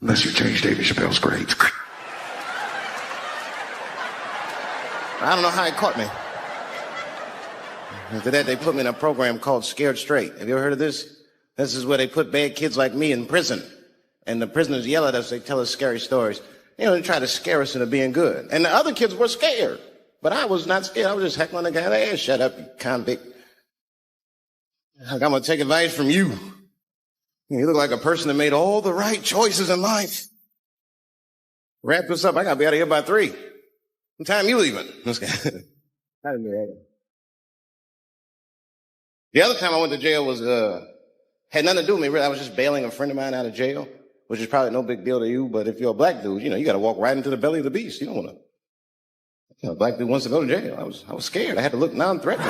Unless you change David Chappelle's grades.
I don't know how he caught me. After that, they put me in a program called Scared Straight. Have you ever heard of this? This is where they put bad kids like me in prison. And the prisoners yell at us, they tell us scary stories. You know, they try to scare us into being good. And the other kids were scared. But I was not scared. I was just heckling the guy. Hey, shut up, you convict. Like, I'm gonna take advice from you. You look like a person that made all the right choices in life. Wrap this up. I gotta be out of here by 3. What time you leaving? The other time I went to jail was, had nothing to do with me, really. I was just bailing a friend of mine out of jail, which is probably no big deal to you, but if you're a black dude, you know, you gotta walk right into the belly of the beast. You don't wanna, you know, a black dude wants to go to jail. I was scared. I had to look non-threatening.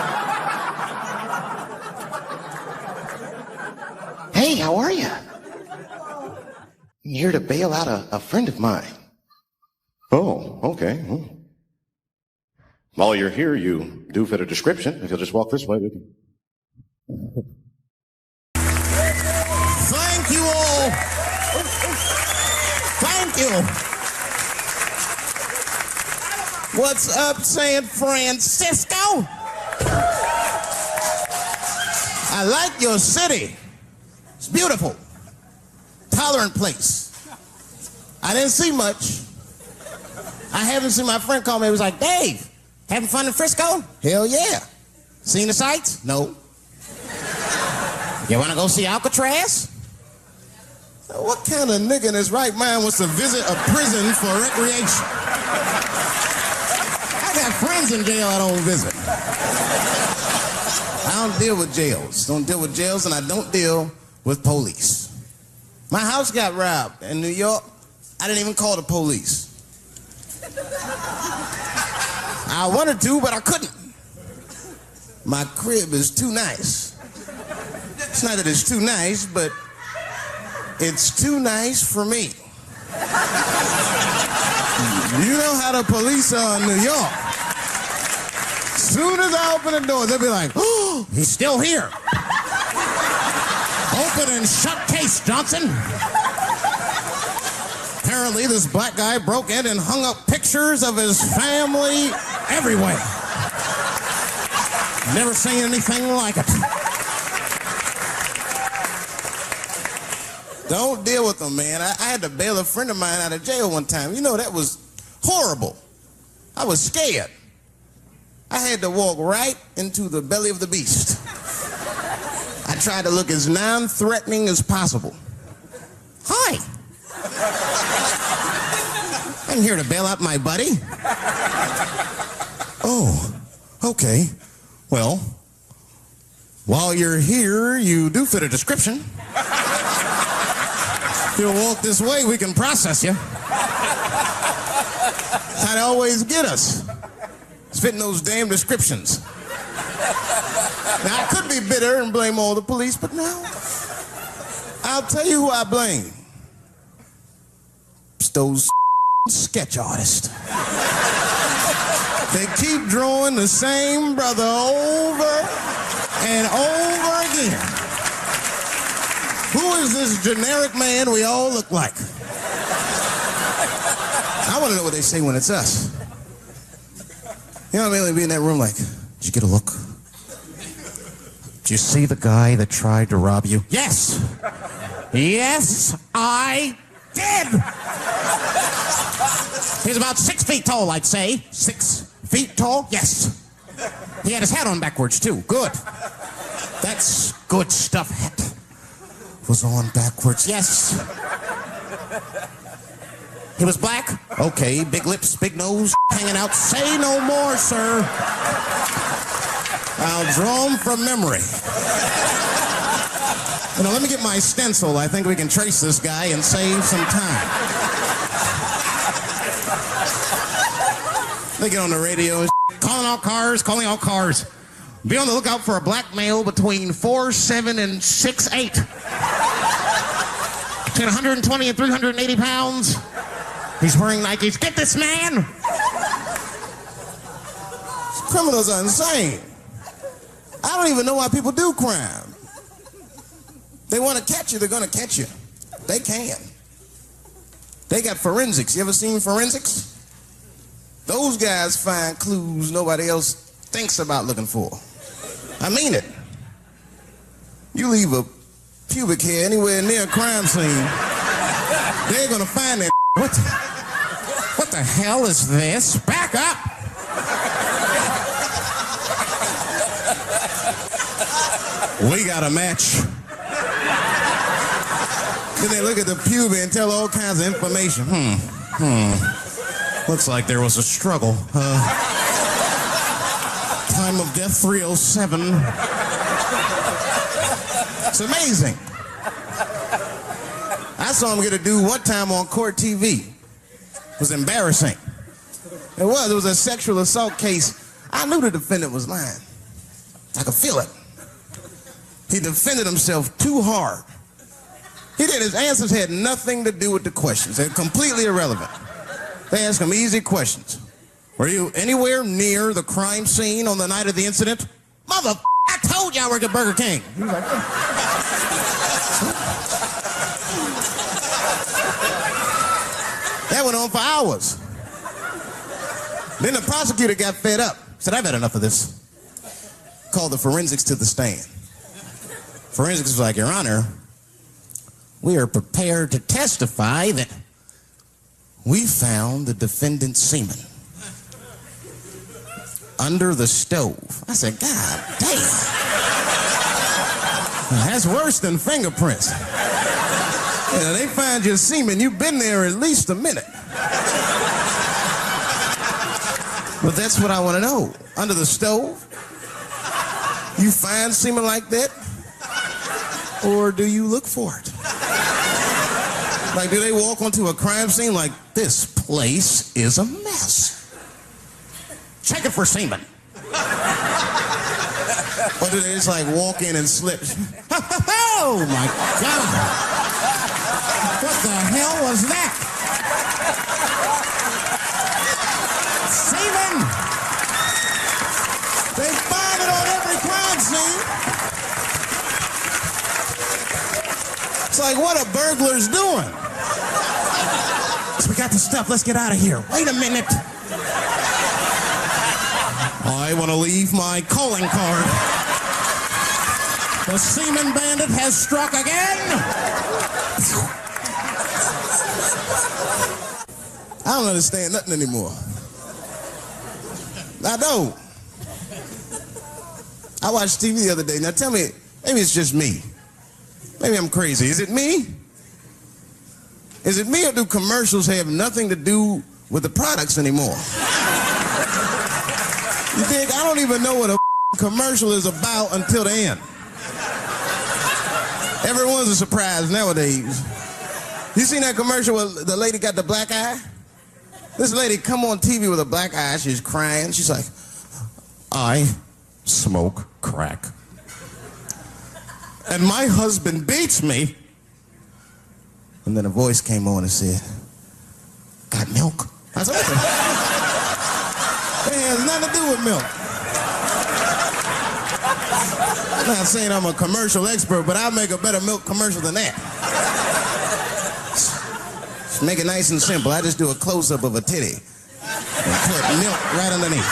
Hey, how are you? I'm here to bail out a friend of mine. Oh, okay. While you're here, you do fit a description. If you'll just walk this way, we can.
Thank you all. Thank you. What's up, San Francisco? I like your city. It's beautiful. Tolerant place. I didn't see much. I haven't seen my friend call me. He was like, Dave, having fun in Frisco? Hell yeah. Seen the sights? No. You want to go see Alcatraz? What kind of nigga in his right mind wants to visit a prison for recreation? I got friends in jail I don't visit. I don't deal with jails. Don't deal with jails, and I don't deal with police. My house got robbed in New York. I didn't even call the police. I wanted to, but I couldn't. My crib is too nice. It's not that it's too nice, but it's too nice for me. You know how the police are in New York. As soon as I open the door, they'll be like, oh, he's still here. Open and shut case, Johnson. Apparently, this black guy broke in and hung up pictures of his family everywhere. Never seen anything like it. Don't deal with them, man. I had to bail a friend of mine out of jail one time. You know, that was horrible. I was scared. I had to walk right into the belly of the beast. I tried to look as non-threatening as possible. Hi. I'm here to bail out my buddy. Oh, okay. Well, while you're here, you do fit a description. If you'll walk this way, we can process you. How'd they always get us? It's fitting those damn descriptions. Now, I could be bitter and blame all the police, but no. I'll tell you who I blame. It's those sketch artists. They keep drawing the same brother over and over again. Who is this generic man we all look like? I want to know what they say when it's us. You know what I mean? They'd be in that room like, did you get a look? Did you see the guy that tried to rob you? Yes! Yes, I did! He's about 6 feet tall, I'd say. 6 feet tall? Yes. He had his hat on backwards, too. Good. That's good stuff. Hat was on backwards. Yes. He was black? Okay. Big lips, big nose, hanging out. Say no more, sir. I'll draw him from memory. You know, let me get my stencil. I think we can trace this guy and save some time. They get on the radio and calling all cars, calling all cars. Be on the lookout for a black male between 4'7" and 6'8". Between 120 and 380 pounds. He's wearing Nikes. Get this man! Criminals are insane. I don't even know why people do crime. They want to catch you, they're going to catch you. They can. They got forensics. You ever seen forensics? Those guys find clues nobody else thinks about looking for. I mean it. You leave a pubic hair anywhere near a crime scene, they're going to find that. What the hell is this? Back up! We got a match. Then they look at the pubic and tell all kinds of information. Looks like there was a struggle. Time of death 307. It's amazing. I saw him get a dude one time on court TV. It was embarrassing. It was a sexual assault case. I knew the defendant was lying. I could feel it. He defended himself too hard. He did. His answers had nothing to do with the questions. They're completely irrelevant. They asked him easy questions. Were you anywhere near the crime scene on the night of the incident? Mother, I told you I worked at Burger King. He was like, that went on for hours. Then the prosecutor got fed up. Said, I've had enough of this. Called the forensics to the stand. Forensics was like, Your Honor, we are prepared to testify that we found the defendant's semen under the stove. I said, God damn. That's worse than fingerprints. You know, they find your semen, you've been there at least a minute. But that's what I want to know. Under the stove? You find semen like that? Or do you look for it? Like, do they walk onto a crime scene like, this place is a mess? Check it for semen. Or do they just like walk in and slip? Oh my God. What the hell was that? Semen! They find it on every crime scene. It's like, what are burglars doing? We got the stuff, let's get out of here. Wait a minute. I want to leave my calling card. The semen bandit has struck again. I don't understand nothing anymore. I don't. I watched TV the other day. Now tell me, maybe it's just me. Maybe I'm crazy. Is it me? Is it me, or do commercials have nothing to do with the products anymore? You think I don't even know what a commercial is about until the end. Everyone's a surprise nowadays. You seen that commercial where the lady got the black eye? This lady come on TV with a black eye. She's crying. She's like, I smoke crack. And my husband beats me. And then a voice came on and said, got milk? I said, what the? It has nothing to do with milk. I'm not saying I'm a commercial expert, but I'll make a better milk commercial than that. Just make it nice and simple. I just do a close-up of a titty and put milk right underneath.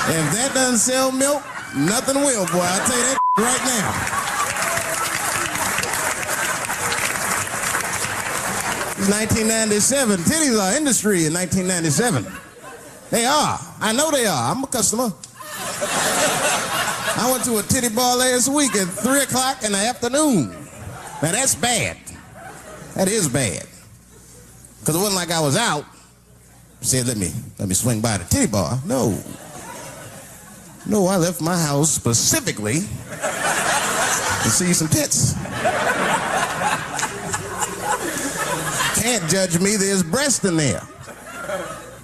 If that doesn't sell milk, nothing will, boy. I'll tell you that right now. It's 1997. Titties are industry in 1997. They are. I know they are. I'm a customer. I went to a titty bar last week at 3 o'clock in the afternoon. Now that's bad. That is bad. Because it wasn't like I was out. Said, let me swing by the titty bar. No, I left my house specifically to see some tits. Can't judge me, there's breast in there.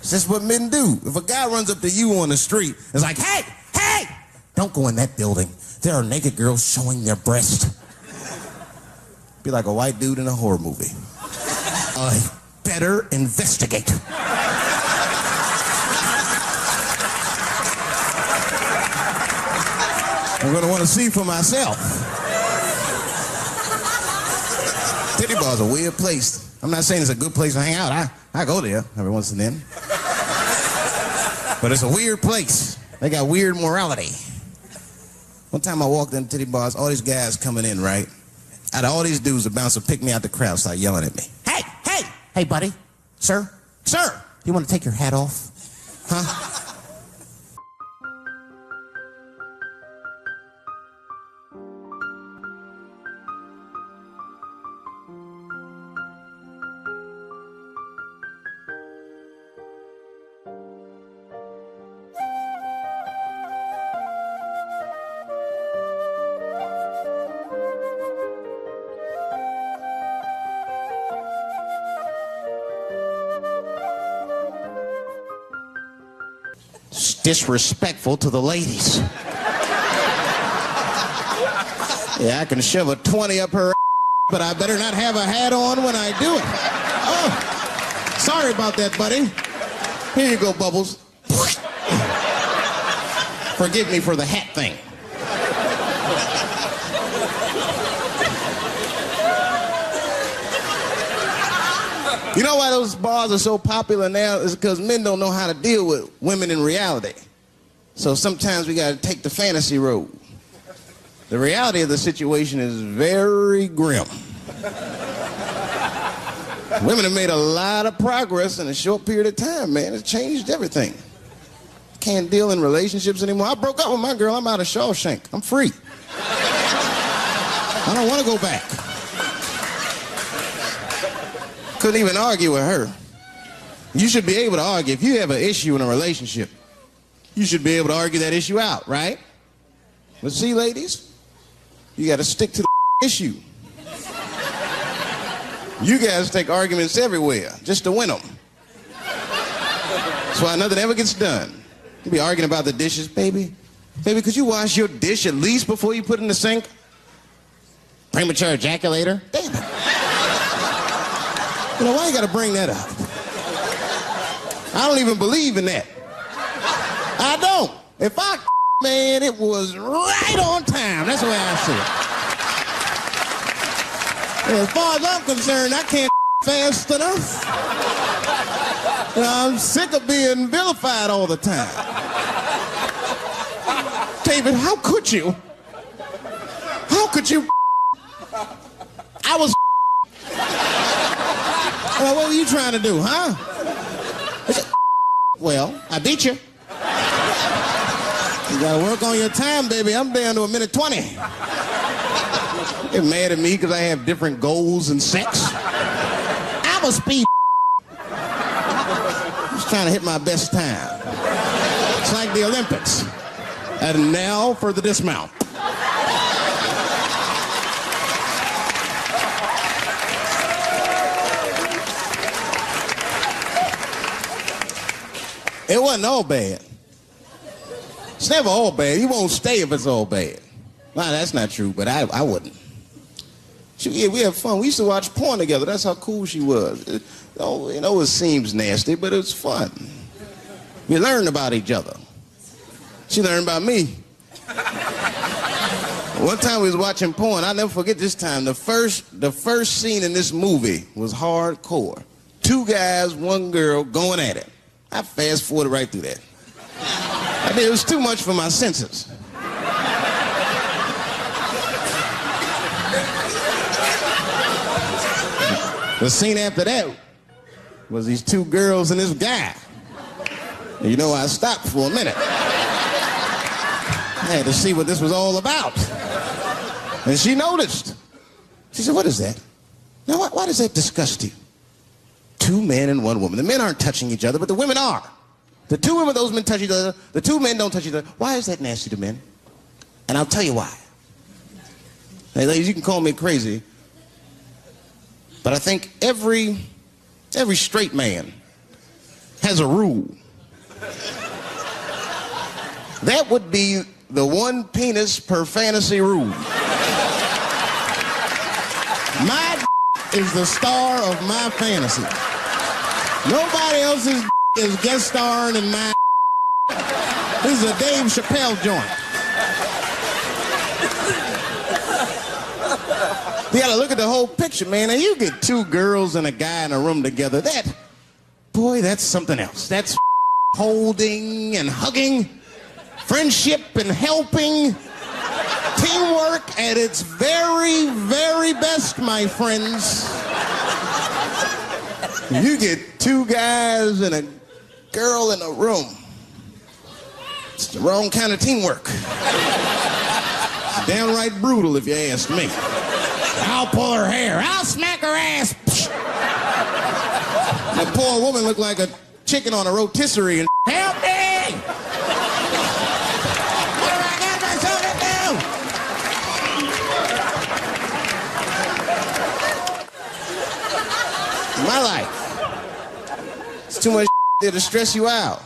It's just what men do. If a guy runs up to you on the street, it's like, hey, hey, don't go in that building. There are naked girls showing their breast. Be like a white dude in a horror movie. Better investigate. I'm gonna want to see for myself. Titty bar's a weird place. I'm not saying it's a good place to hang out. I go there every once and then. But it's a weird place. They got weird morality. One time I walked in titty bars, all these guys coming in, right? Out of all these dudes, the bouncer picked me out the crowd, started yelling at me. Hey, hey, hey, buddy. Sir, you want to take your hat off? Huh? It's disrespectful to the ladies. Yeah, I can shove a 20 up her but I better not have a hat on when I do it. Oh, sorry about that, buddy. Here you go, Bubbles. Forgive me for the hat thing. You know why those bars are so popular now? Is because men don't know how to deal with women in reality. So sometimes we gotta take the fantasy road. The reality of the situation is very grim. Women have made a lot of progress in a short period of time, man. It's changed everything. Can't deal in relationships anymore. I broke up with my girl. I'm out of Shawshank. I'm free. I don't want to go back. Couldn't even argue with her. You should be able to argue. If you have an issue in a relationship, you should be able to argue that issue out, right? But see, ladies, you got to stick to the issue. You guys take arguments everywhere just to win them. That's why nothing ever gets done. You be arguing about the dishes, baby. Baby, could you wash your dish at least before you put it in the sink? Premature ejaculator? Damn it. You know, why you gotta bring that up? I don't even believe in that. I don't. If I man, it was right on time. That's the way I see it. And as far as I'm concerned, I can't fast enough. You know, I'm sick of being vilified all the time. David, how could you? How could you? I was. What were you trying to do, huh? Well, I beat you. You gotta work on your time, baby. I'm down to a minute 20. They're mad at me because I have different goals in sex. I'm a speed. Just trying to hit my best time. It's like the Olympics. And now for the dismount. It wasn't all bad. It's never all bad. You won't stay if it's all bad. Well, that's not true, but I wouldn't. Yeah, we had fun. We used to watch porn together. That's how cool she was. You know, it seems nasty, but it was fun. We learned about each other. She learned about me. One time we was watching porn. I'll never forget this time. The first scene in this movie was hardcore. 2 guys, 1 girl going at it. I fast forwarded right through that. I mean, it was too much for my senses. The scene after that was these 2 girls and this guy. And you know, I stopped for a minute. I had to see what this was all about. And she noticed. She said, "What is that? Now, why does that disgust you? 2 men and 1 woman. The men aren't touching each other, but the women are. The 2 women, those men touch each other. The 2 men don't touch each other. Why is that nasty to men? And I'll tell you why. Hey, ladies, you can call me crazy, but I think every straight man
has a rule. That would be the one penis per fantasy rule.
My is the star of my fantasy. Nobody else's is guest starring in my. This is a Dave Chappelle joint.
You gotta look at the whole picture, man. And you get two girls and a guy in a room together. That's something else. That's holding and hugging, friendship and helping, teamwork at its very, very best, my friends. You get two guys and a girl in a room. It's the wrong kind of teamwork. It's downright brutal, if you ask me.
I'll pull her hair. I'll smack her ass.
That poor woman looked like a chicken on a rotisserie and
Help me! What have I got myself to do?
my life. It's too much there to stress you out.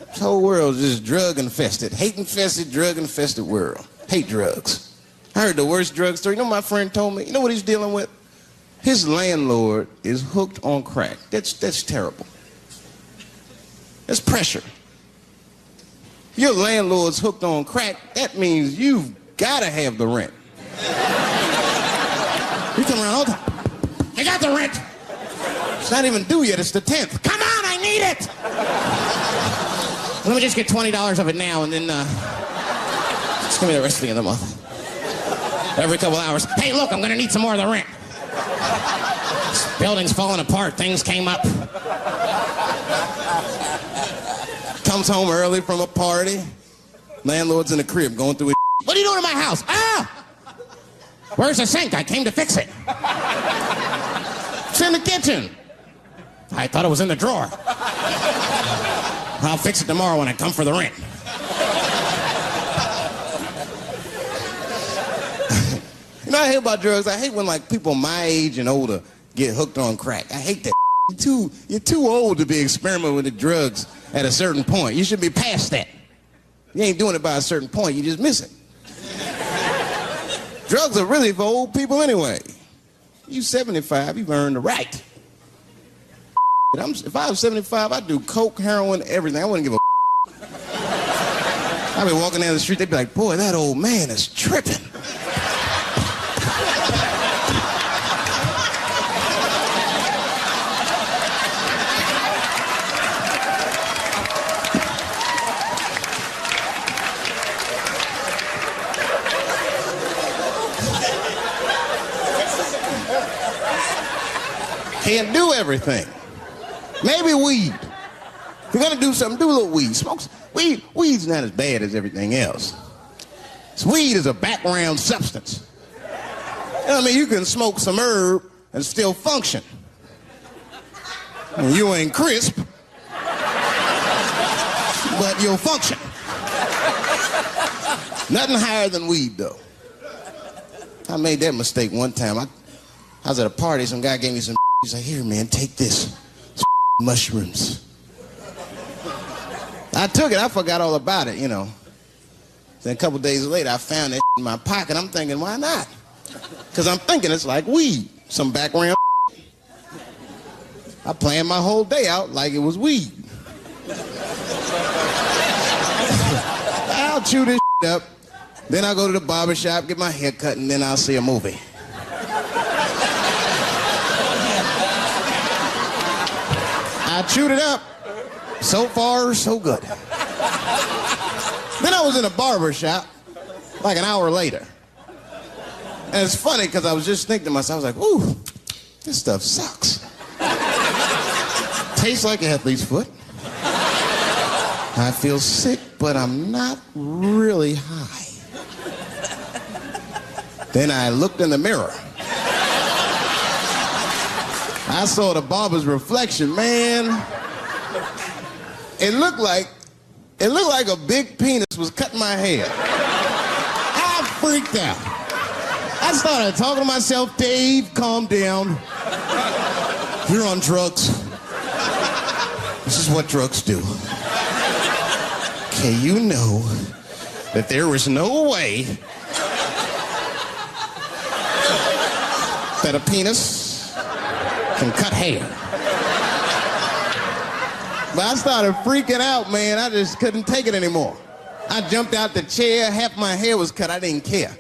This whole world is just drug infested, hate infested, drug infested world. Hate drugs. I heard the worst drug story. You know what my friend told me? You know what he's dealing with? His landlord is hooked on crack. That's terrible. That's pressure. If your landlord's hooked on crack, that means you've got to have the rent. You come around all the time. I got the rent. It's not even due yet. It's the 10th. Come on, I need it.
Let me just get $20 of it now, and then just give me the rest of the month. Every couple hours. Hey, look, I'm gonna need some more of the rent. This building's falling apart. Things came up.
Comes home early from a party. Landlord's in the crib going through his.
What are you doing in my house? Ah! Where's the sink? I came to fix it.
It's in the kitchen.
I thought it was in the drawer. I'll fix it tomorrow when I come for the rent.
You know what I hate about drugs? I hate when like people my age and older get hooked on crack. I hate that. You're too old to be experimenting with the drugs at a certain point. You should be past that. You ain't doing it by a certain point. You just miss it. Drugs are really for old people anyway. You 75, you've earned the right. If I was 75, I'd do coke, heroin, everything. I wouldn't give a. I'd be walking down the street, they'd be like, boy, that old man is tripping. Can't do everything. Maybe weed. If you're gonna do something, do a little weed. Smoke weed. Weed's not as bad as everything else. Weed is a background substance. You know what I mean? You can smoke some herb and still function. And you ain't crisp, but you'll function. Nothing higher than weed, though. I made that mistake one time. I was at a party, some guy gave me some. He's like, here, man, take this. It's mushrooms. I took it. I forgot all about it, you know. Then a couple days later, I found that in my pocket. I'm thinking, why not? Because I'm thinking it's like weed, some background. I planned my whole day out like it was weed. I'll chew this up. Then I'll go to the barber shop, get my hair cut, and then I'll see a movie. I chewed it up. So far, so good. Then I was in a barber shop like an hour later. And it's funny because I was just thinking to myself, I was like, ooh, this stuff sucks. Tastes like an athlete's foot. I feel sick, but I'm not really high. Then I looked in the mirror. I saw the barber's reflection, man. It looked like a big penis was cutting my hair. I freaked out. I started talking to myself, Dave, calm down. You're on drugs.
This is what drugs do. Okay, you know that there is no way that a penis can cut hair. But I started freaking out, man. I just couldn't take it anymore. I jumped out the chair, half my hair was cut, I didn't care.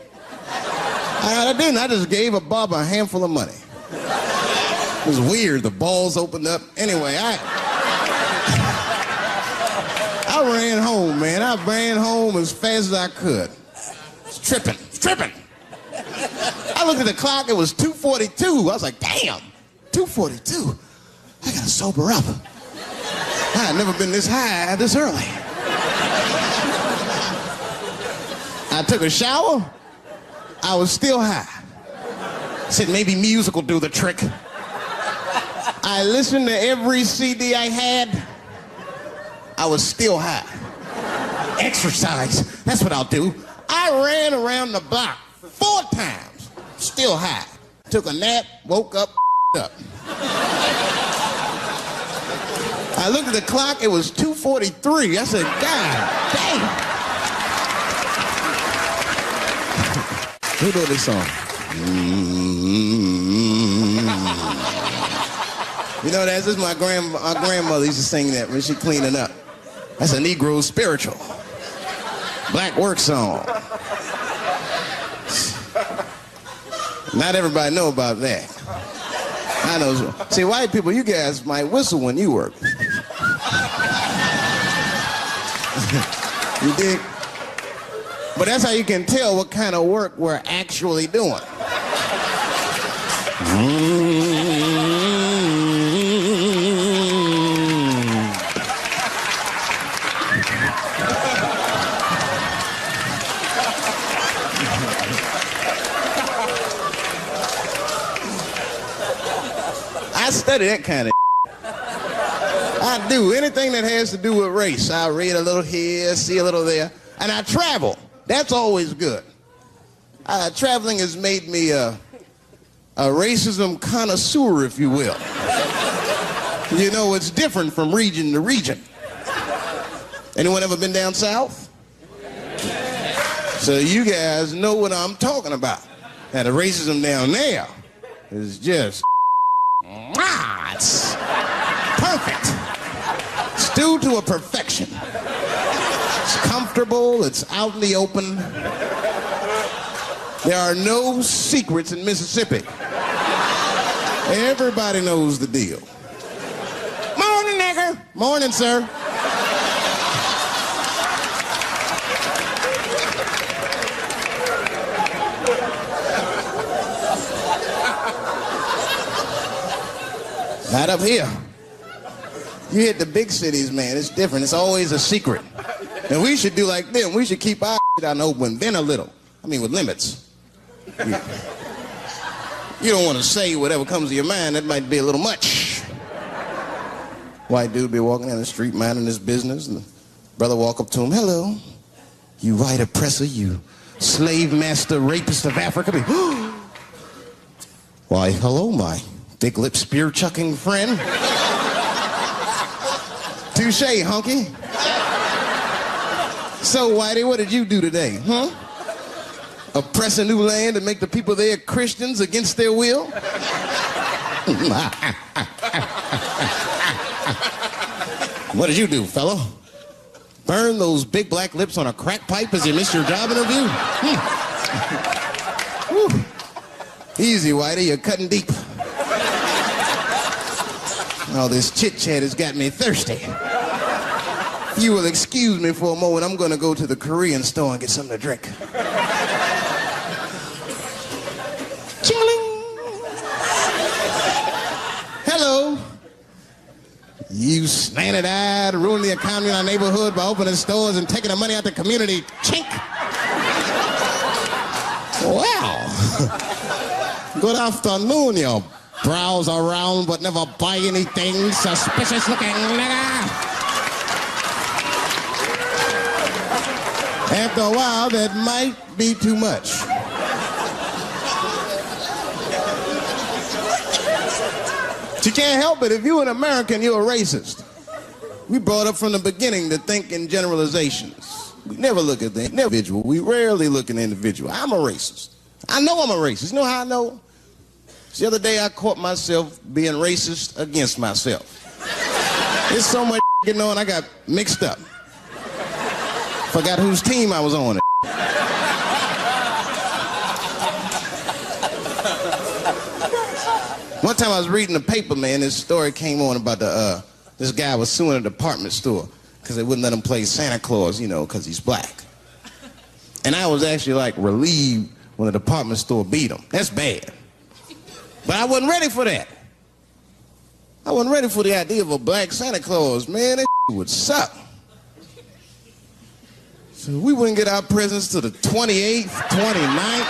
I didn't, I just gave a barber a handful of money. It was weird, the balls opened up. Anyway, I ran home, man. I ran home as fast as I could. It's tripping. I looked at the clock, it was 2:42. I was like, damn, 2:42. I gotta sober up. I had never been this high this early. I took a shower, I was still high. Said maybe music will do the trick. I listened to every CD I had, I was still high. Exercise, that's what I'll do. I ran around the block 4 times, still high. Took a nap, woke up. I looked at the clock, it was 2:43. I said, God damn. Who wrote this song? You know, this is our grandmother used to sing that when she cleaning up. That's a Negro spiritual. Black work song. Not everybody know about that. I know. See, white people, you guys might whistle when you work. You dig? But that's how you can tell what kind of work we're actually doing. I study that kind of I do. Anything that has to do with race. I read a little here, see a little there. And I travel. That's always good. Traveling has made me a racism connoisseur, if you will. You know, it's different from region to region. Anyone ever been down south? So you guys know what I'm talking about. Now, the racism down there is just, it's perfect. It's due to a perfection. It's comfortable, it's out in the open. There are no secrets in Mississippi. Everybody knows the deal. Morning, nigger. Morning, sir. Not up here. You hit the big cities, man, it's different. It's always a secret. And we should do like them. We should keep our shit out in the open, then a little. I mean, with limits. You don't want to say whatever comes to your mind. That might be a little much. White dude be walking down the street minding his business, and the brother walk up to him, hello, you white oppressor, you slave master rapist of Africa. Why, hello, my thick-lipped spear-chucking friend. Touche, hunky. So, Whitey, what did you do today, huh? Oppress a new land and make the people there Christians against their will? What did you do, fellow? Burn those big black lips on a crack pipe as you miss your job interview? Easy, Whitey, you're cutting deep. All this chit-chat has got me thirsty. If you will excuse me for a moment, I'm gonna go to the Korean store and get something to drink. Ching-a-ling. Hello. You slanted-eyed, ruining the economy in our neighborhood by opening stores and taking the money out the community. Chink. Wow. Good afternoon, you browse around but never buy anything. Suspicious looking nigga. After a while, that might be too much. But you can't help it. If you're an American, you're a racist. We brought up from the beginning to think in generalizations. We never look at the individual. We rarely look at the individual. I'm a racist. I know I'm a racist. You know how I know? The other day I caught myself being racist against myself. There's so much getting on, I got mixed up. Forgot whose team I was on. One time I was reading the paper, man, this story came on about this guy was suing a department store because they wouldn't let him play Santa Claus, you know, because he's black. And I was actually like relieved when the department store beat him. That's bad. But I wasn't ready for that. I wasn't ready for the idea of a black Santa Claus, man. That would suck. So we wouldn't get our presents till the 28th, 29th.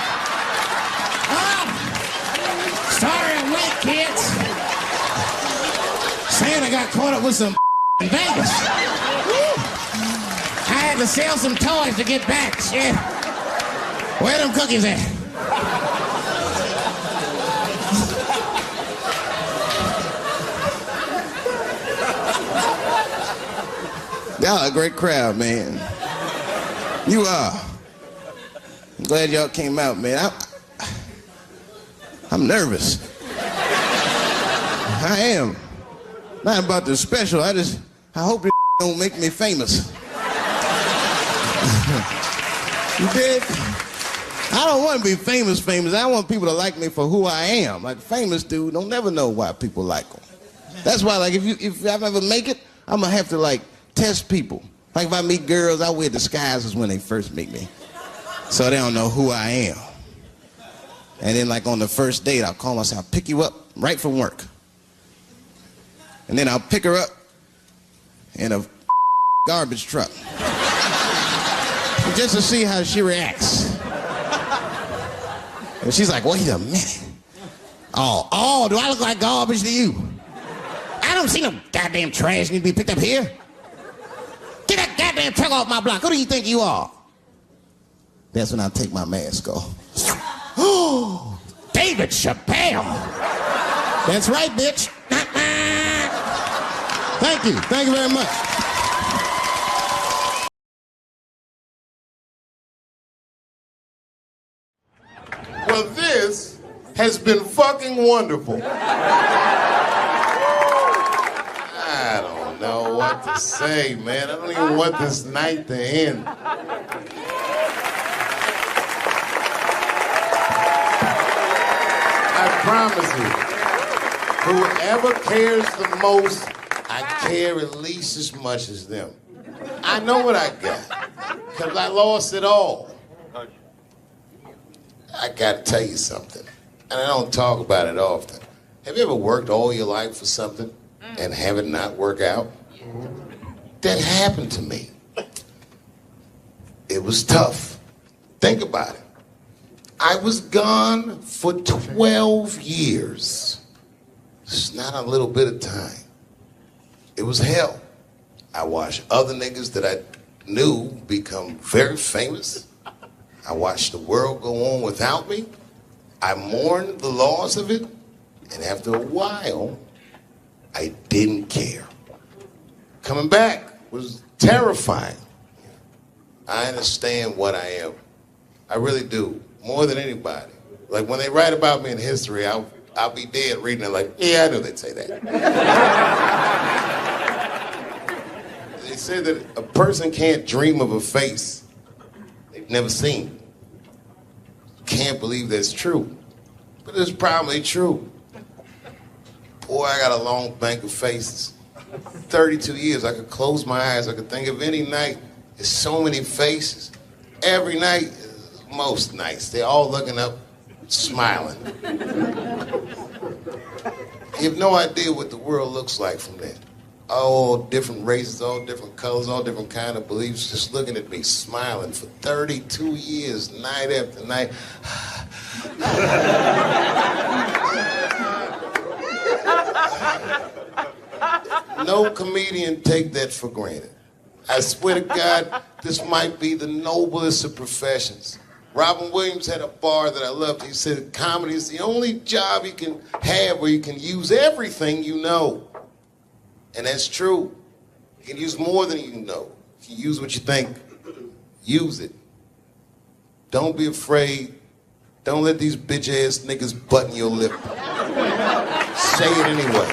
Sorry I'm late, kids. Santa got caught up with some in Vegas. I had to sell some toys to get back, shit. Where them cookies at?
Y'all a great crowd, man. You are. I'm glad y'all came out, man. I'm nervous. I am. Not about the special. I hope this don't make me famous. You dig? I don't want to be famous. I want people to like me for who I am. Like famous dude, don't never know why people like them. That's why, like, if I ever make it, I'm gonna have to like test people. Like if I meet girls, I wear disguises when they first meet me, so they don't know who I am. And then like on the first date, I'll call myself, I'll pick you up right from work. And then I'll pick her up in a garbage truck. Just to see how she reacts. And she's like, wait a minute. Oh, do I look like garbage to you? I don't see no goddamn trash need to be picked up here. Get that goddamn truck off my block. Who do you think you are? That's when I take my mask off. Oh, David Chappelle. That's right, bitch. Thank you. Thank you very much.
Well, this has been fucking wonderful. I don't know what to say, man. I don't even want this night to end. I promise you, whoever cares the most, I care at least as much as them. I know what I got, because I lost it all. I gotta tell you something, and I don't talk about it often. Have you ever worked all your life for something and have it not work out? That happened to me. It was tough. Think about it. I was gone for 12 years. It's not a little bit of time. It was hell. I watched other niggas that I knew become very famous. I watched the world go on without me. I mourned the loss of it. And after a while, I didn't care. Coming back was terrifying. I understand what I am. I really do. More than anybody. Like when they write about me in history, I'll be dead reading it like, yeah, I knew they'd say that. They say that a person can't dream of a face they've never seen. Can't believe that's true. But it's probably true. Boy, I got a long bank of faces. 32 years, I could close my eyes. I could think of any night. There's so many faces. Every night, most nights, they're all looking up, smiling. You have no idea what the world looks like from there. All different races, all different colors, all different kind of beliefs, just looking at me, smiling for 32 years, night after night. No comedian take that for granted. I swear to God, this might be the noblest of professions. Robin Williams had a bar that I loved. He said comedy is the only job you can have where you can use everything you know. And that's true. You can use more than you know. You can use what you think. Use it. Don't be afraid. Don't let these bitch-ass niggas button your lip. Say it anyway.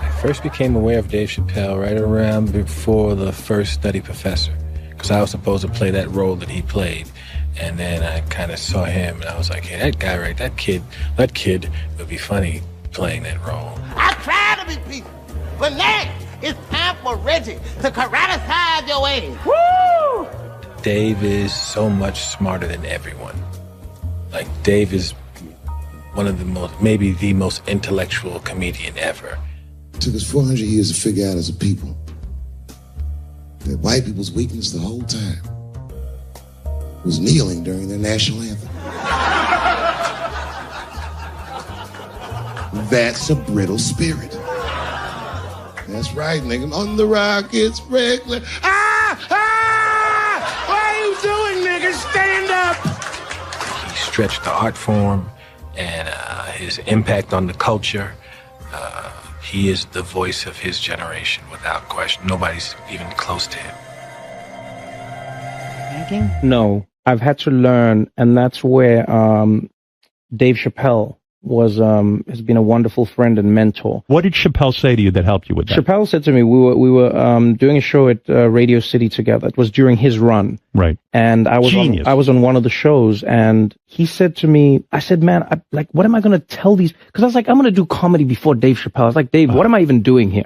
I first became aware of Dave Chappelle right around before the first Study Professor, because I was supposed to play that role that he played. And then I kind of saw him, and I was like, hey, that guy, right, that kid would be funny playing that role.
I try to be peaceful, but now it's time for Reggie to karate-size your ass. Woo!
Dave is so much smarter than everyone. Like, Dave is one of the most, maybe the most intellectual comedian ever.
It took us 400 years to figure out as a people that white people's weakness the whole time was kneeling during their national anthem. That's a brittle spirit. That's right, nigga. On the Rockets, regular.
What are you doing, nigga? Stand up!
He stretched the art form and his impact on the culture. He is the voice of his generation, without question. Nobody's even close to him.
No, I've had to learn, and that's where Dave Chappelle has been a wonderful friend and mentor.
What did Chappelle say to you that helped you with that?
Chappelle said to me, we were doing a show at Radio City together. It was during his run.
Right.
And I was on one of the shows, and he said to me, I said, man, what am I going to tell these? Because I was like, I'm going to do comedy before Dave Chappelle. I was like, Dave, what am I even doing here?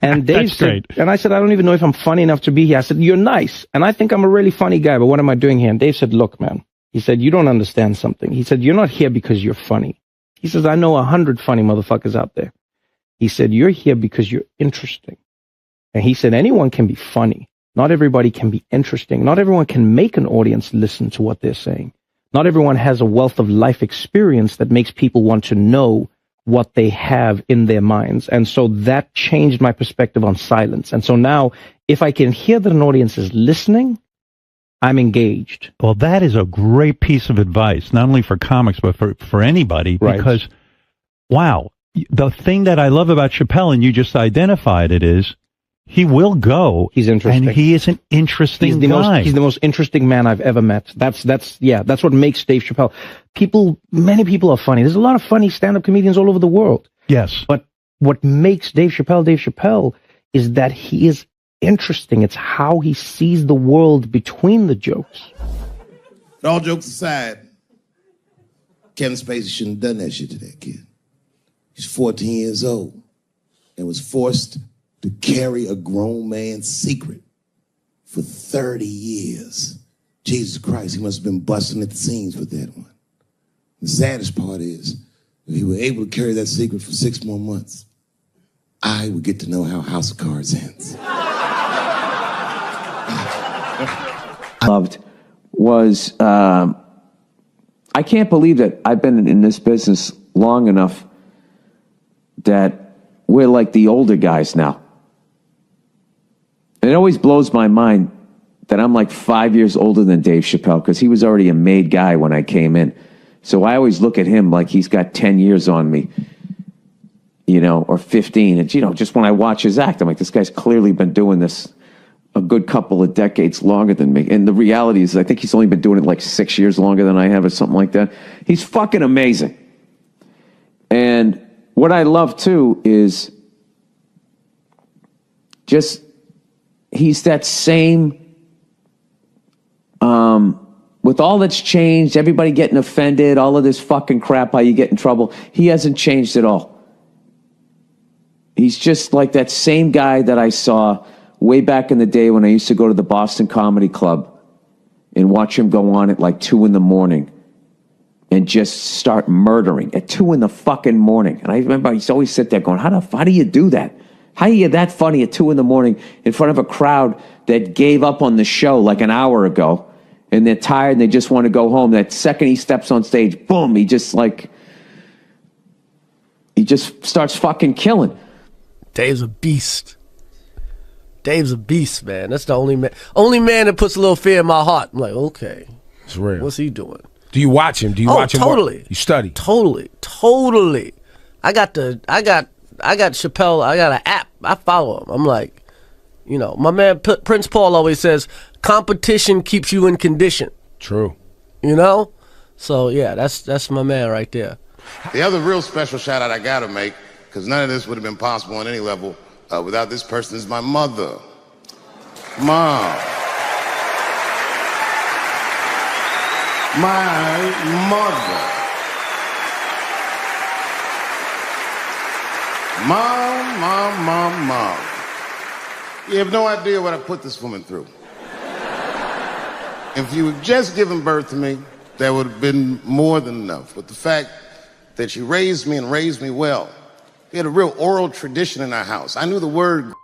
And Dave said, and I said, I don't even know if I'm funny enough to be here. I said, you're nice, and I think I'm a really funny guy, but what am I doing here? And Dave said, look, man. He said, you don't understand something. He said, you're not here because you're funny. He says, I know 100 funny motherfuckers out there. He said, you're here because you're interesting. And he said, anyone can be funny. Not everybody can be interesting. Not everyone can make an audience listen to what they're saying. Not everyone has a wealth of life experience that makes people want to know what they have in their minds. And so that changed my perspective on silence. And so now, if I can hear that an audience is listening, I'm engaged.
Well, that is a great piece of advice, not only for comics, but for anybody. Right. Because, wow, the thing that I love about Chappelle, and you just identified it, is he will go. He's interesting. And he is an interesting guy.
He's the most interesting man I've ever met. That's what makes Dave Chappelle. Many people are funny. There's a lot of funny stand-up comedians all over the world.
Yes.
But what makes Dave Chappelle is that he is interesting. It's how he sees the world between the jokes.
But all jokes aside, Kevin Spacey shouldn't have done that shit to that kid. He's 14 years old and was forced to carry a grown man's secret for 30 years. Jesus Christ, he must have been busting at the seams with that one. The saddest part is, if he were able to carry that secret for 6 more months, I would get to know how House of Cards ends.
Loved was, I can't believe that I've been in this business long enough that we're like the older guys now. And it always blows my mind that I'm like 5 years older than Dave Chappelle, because he was already a made guy when I came in. So I always look at him like he's got 10 years on me, or 15. And, just when I watch his act, I'm like, this guy's clearly been doing this a good couple of decades longer than me. And the reality is, I think he's only been doing it like 6 years longer than I have or something like that. He's fucking amazing. And what I love too is just, he's that same, with all that's changed, everybody getting offended, all of this fucking crap, how you get in trouble, he hasn't changed at all. He's just like that same guy that I saw way back in the day when I used to go to the Boston Comedy Club and watch him go on at like 2 a.m. and just start murdering at 2 a.m. And I remember I used to always sit there going, how do you do that? How are you that funny at 2 a.m. in front of a crowd that gave up on the show like an hour ago, and they're tired and they just want to go home? That second he steps on stage, boom, he just starts fucking killing.
Dave's a beast. Dave's a beast, man. That's the only man that puts a little fear in my heart. I'm like, okay,
it's real.
What's he doing?
Do you watch him? Do you watch him?
Totally.
You study?
Totally. I got Chappelle. I got an app. I follow him. I'm like, you know, my man Prince Paul always says, competition keeps you in condition.
True.
You know? So yeah, that's my man right there.
The other real special shout out I gotta make, because none of this would have been possible on any level without this person, is my mother. Mom. My mother. Mom. You have no idea what I put this woman through. If you had just given birth to me, that would have been more than enough. But the fact that she raised me and raised me well, we had a real oral tradition in our house. I knew the word